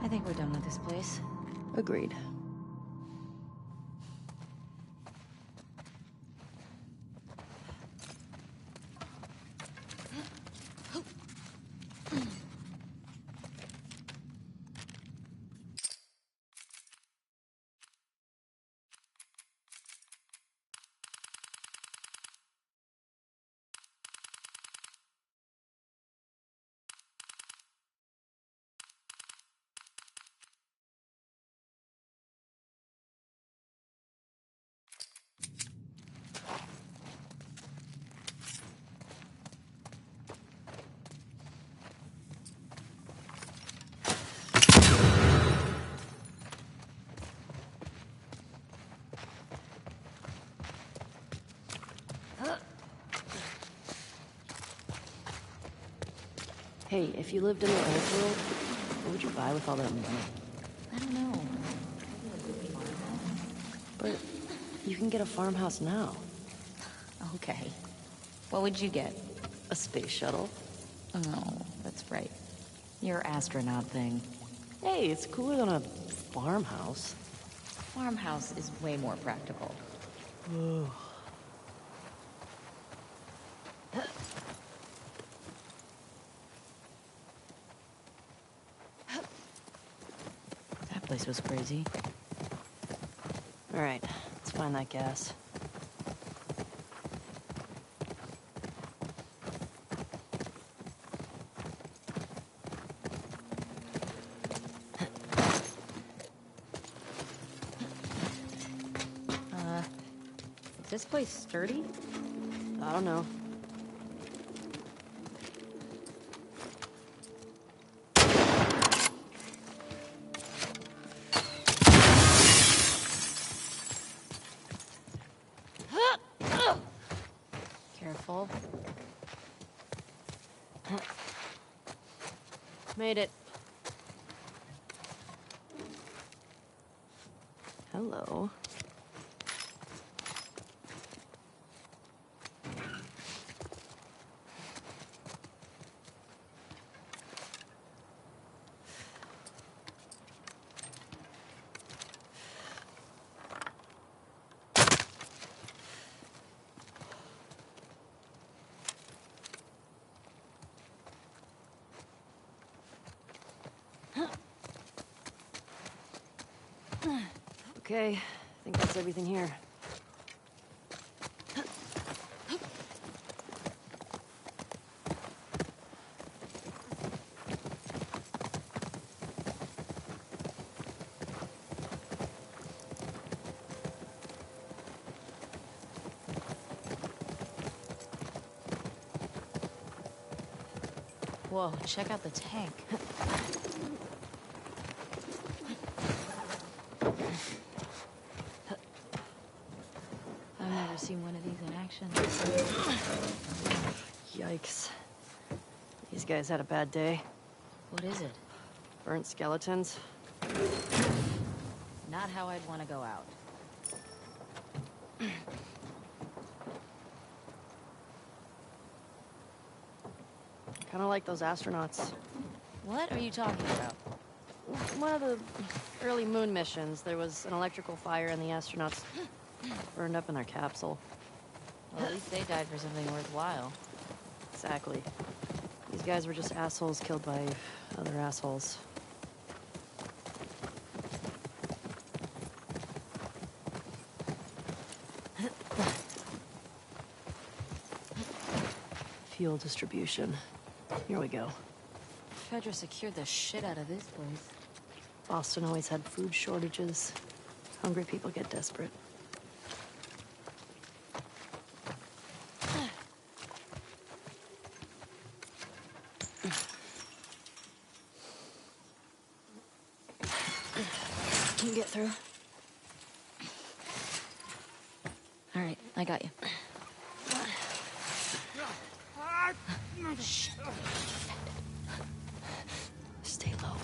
I think we're done with this place.
Agreed. Hey, if you lived in the old world, what would you buy with all that money?
I don't know.
But you can get a farmhouse now.
Okay. What would you get?
A space shuttle.
Oh, that's right. Your astronaut thing.
Hey, it's cooler than a farmhouse.
Farmhouse is way more practical. That place was crazy.
All right, let's find that gas.
Is this place sturdy?
I don't know.
Careful.
Made it. Hello. Okay, I think that's everything here.
Whoa, check out the tank. I've never seen one of these in action.
Yikes. These guys had a bad day.
What is it?
Burnt skeletons.
Not how I'd want to go out.
Kind of like those astronauts.
What are you talking about?
One of the early moon missions, there was an electrical fire and the astronauts burned up in their capsule.
Well, at least they died for something worthwhile.
Exactly. These guys were just assholes killed by other assholes. Fuel distribution. Here we go.
Fedra secured the shit out of this place.
Boston always had food shortages. Hungry people get desperate.
Can you get through? All right, I got you. Shh. Stay low.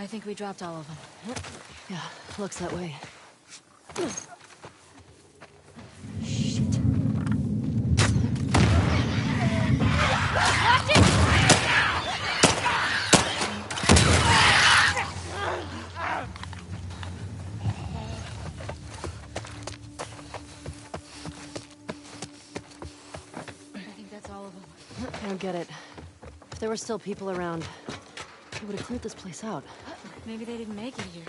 I think we dropped all of them.
Yeah, looks that way.
Shit. I think that's all of them.
I don't get it. If there were still people around, they would have cleared this place out.
Maybe they didn't make it here.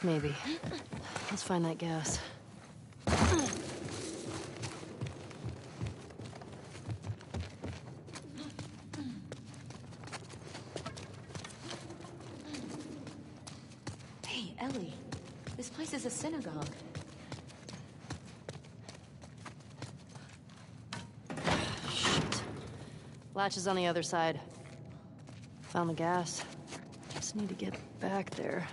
Maybe. Let's find that gas.
Hey, Ellie. This place is a synagogue.
Shit. Latch is on the other side. Found the gas. Just need to get back there.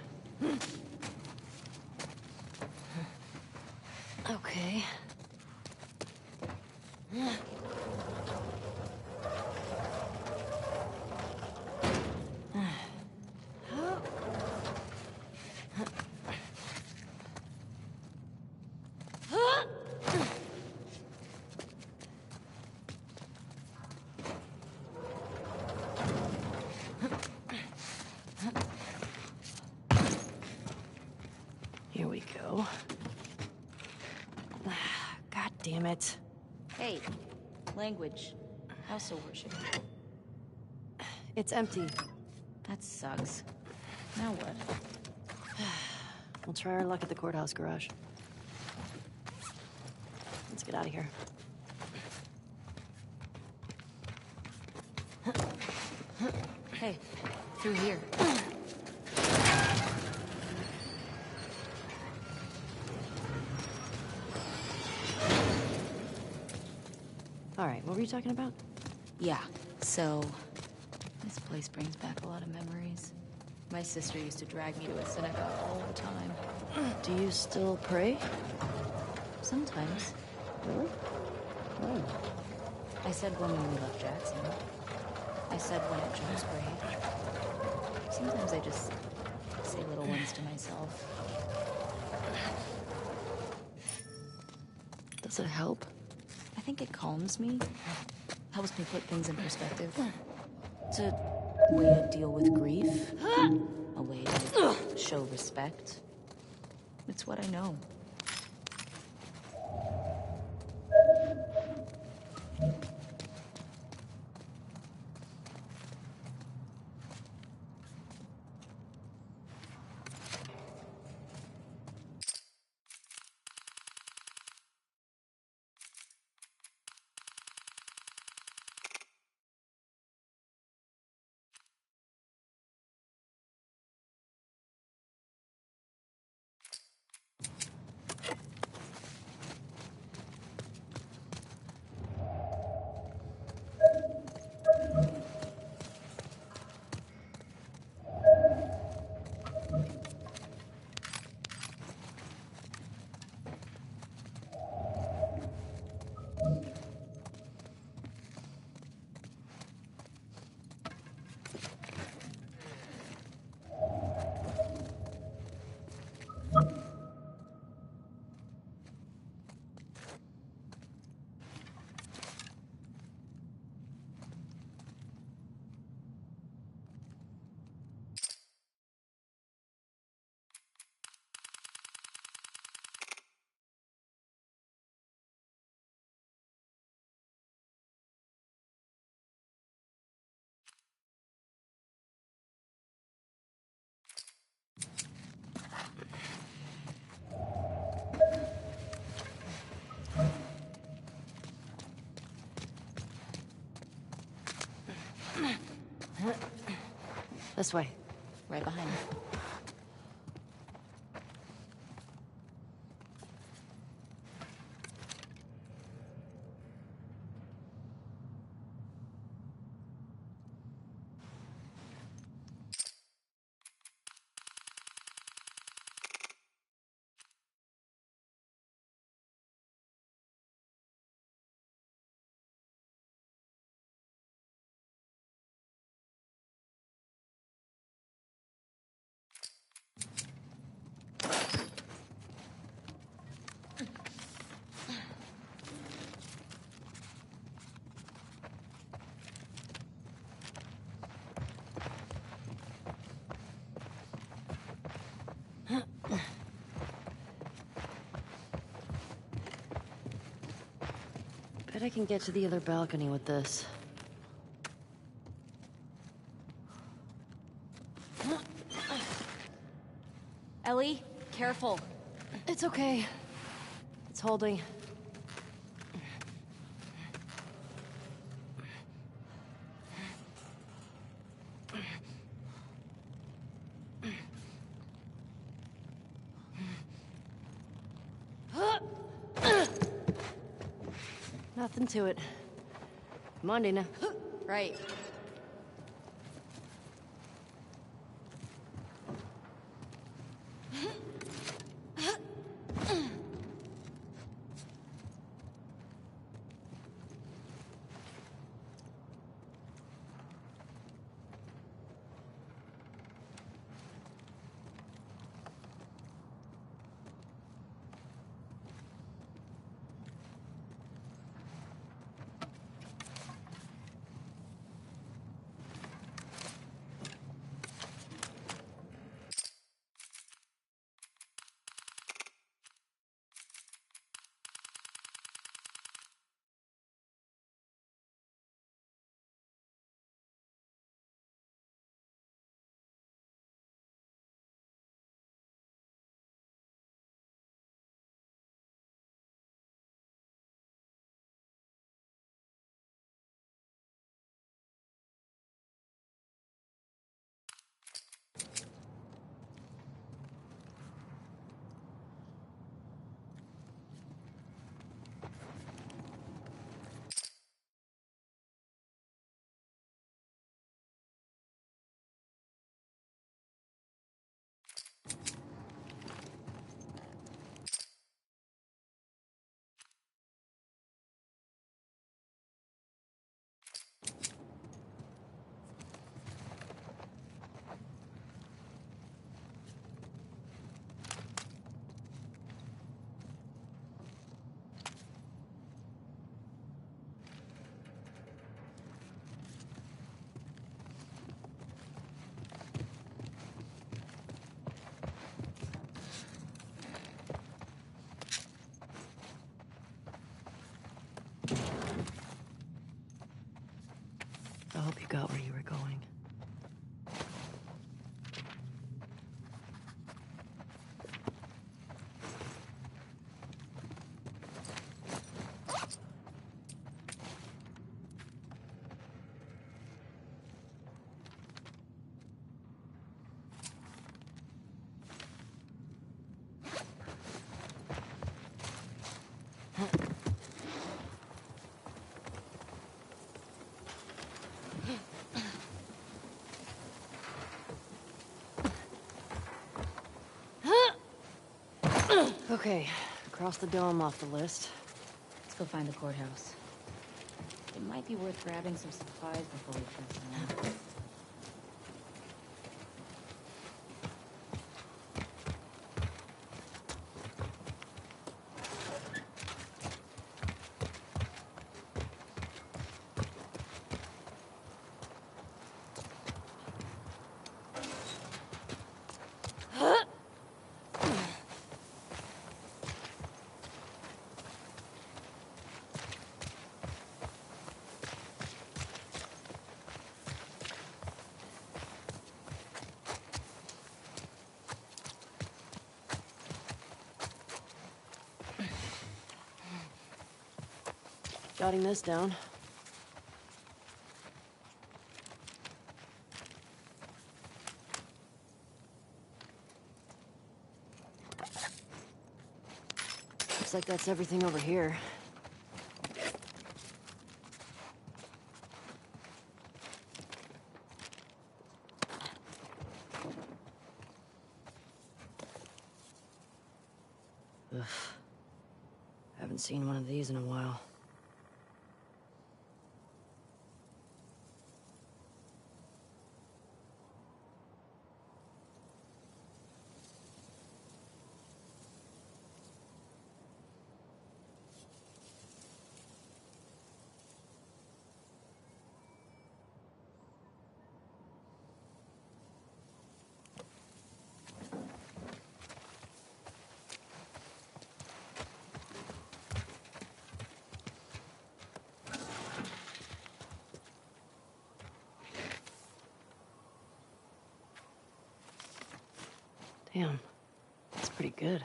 Okay. Here we go. God damn it.
Hey, language. House of worship.
It's empty.
That sucks. Now what?
We'll try our luck at the courthouse garage. Let's get out of here.
Hey, through here.
All right, what were you talking about?
Yeah, so this place brings back a lot of memories. My sister used to drag me to a synagogue all the time.
Do you still pray?
Sometimes.
Really? Oh.
I said one when we left Jackson. I said one at Joe's grave. Sometimes I just say little ones to myself.
Does it help?
I think it calms me. Helps me put things in perspective. It's a way to deal with grief. A way to show respect. It's what I know.
This way.
Right behind you.
Bet I can get to the other balcony with this.
Ellie, careful.
It's okay. It's holding. Nothing to it. Come on, Dina.
Right.
I hope you got where you were going. Okay, cross the dome off the list.
Let's go find the courthouse. It might be worth grabbing some supplies before we press on.
Jotting this down. Looks like that's everything over here. Ugh. Haven't seen one of these in a while. Damn, that's pretty good.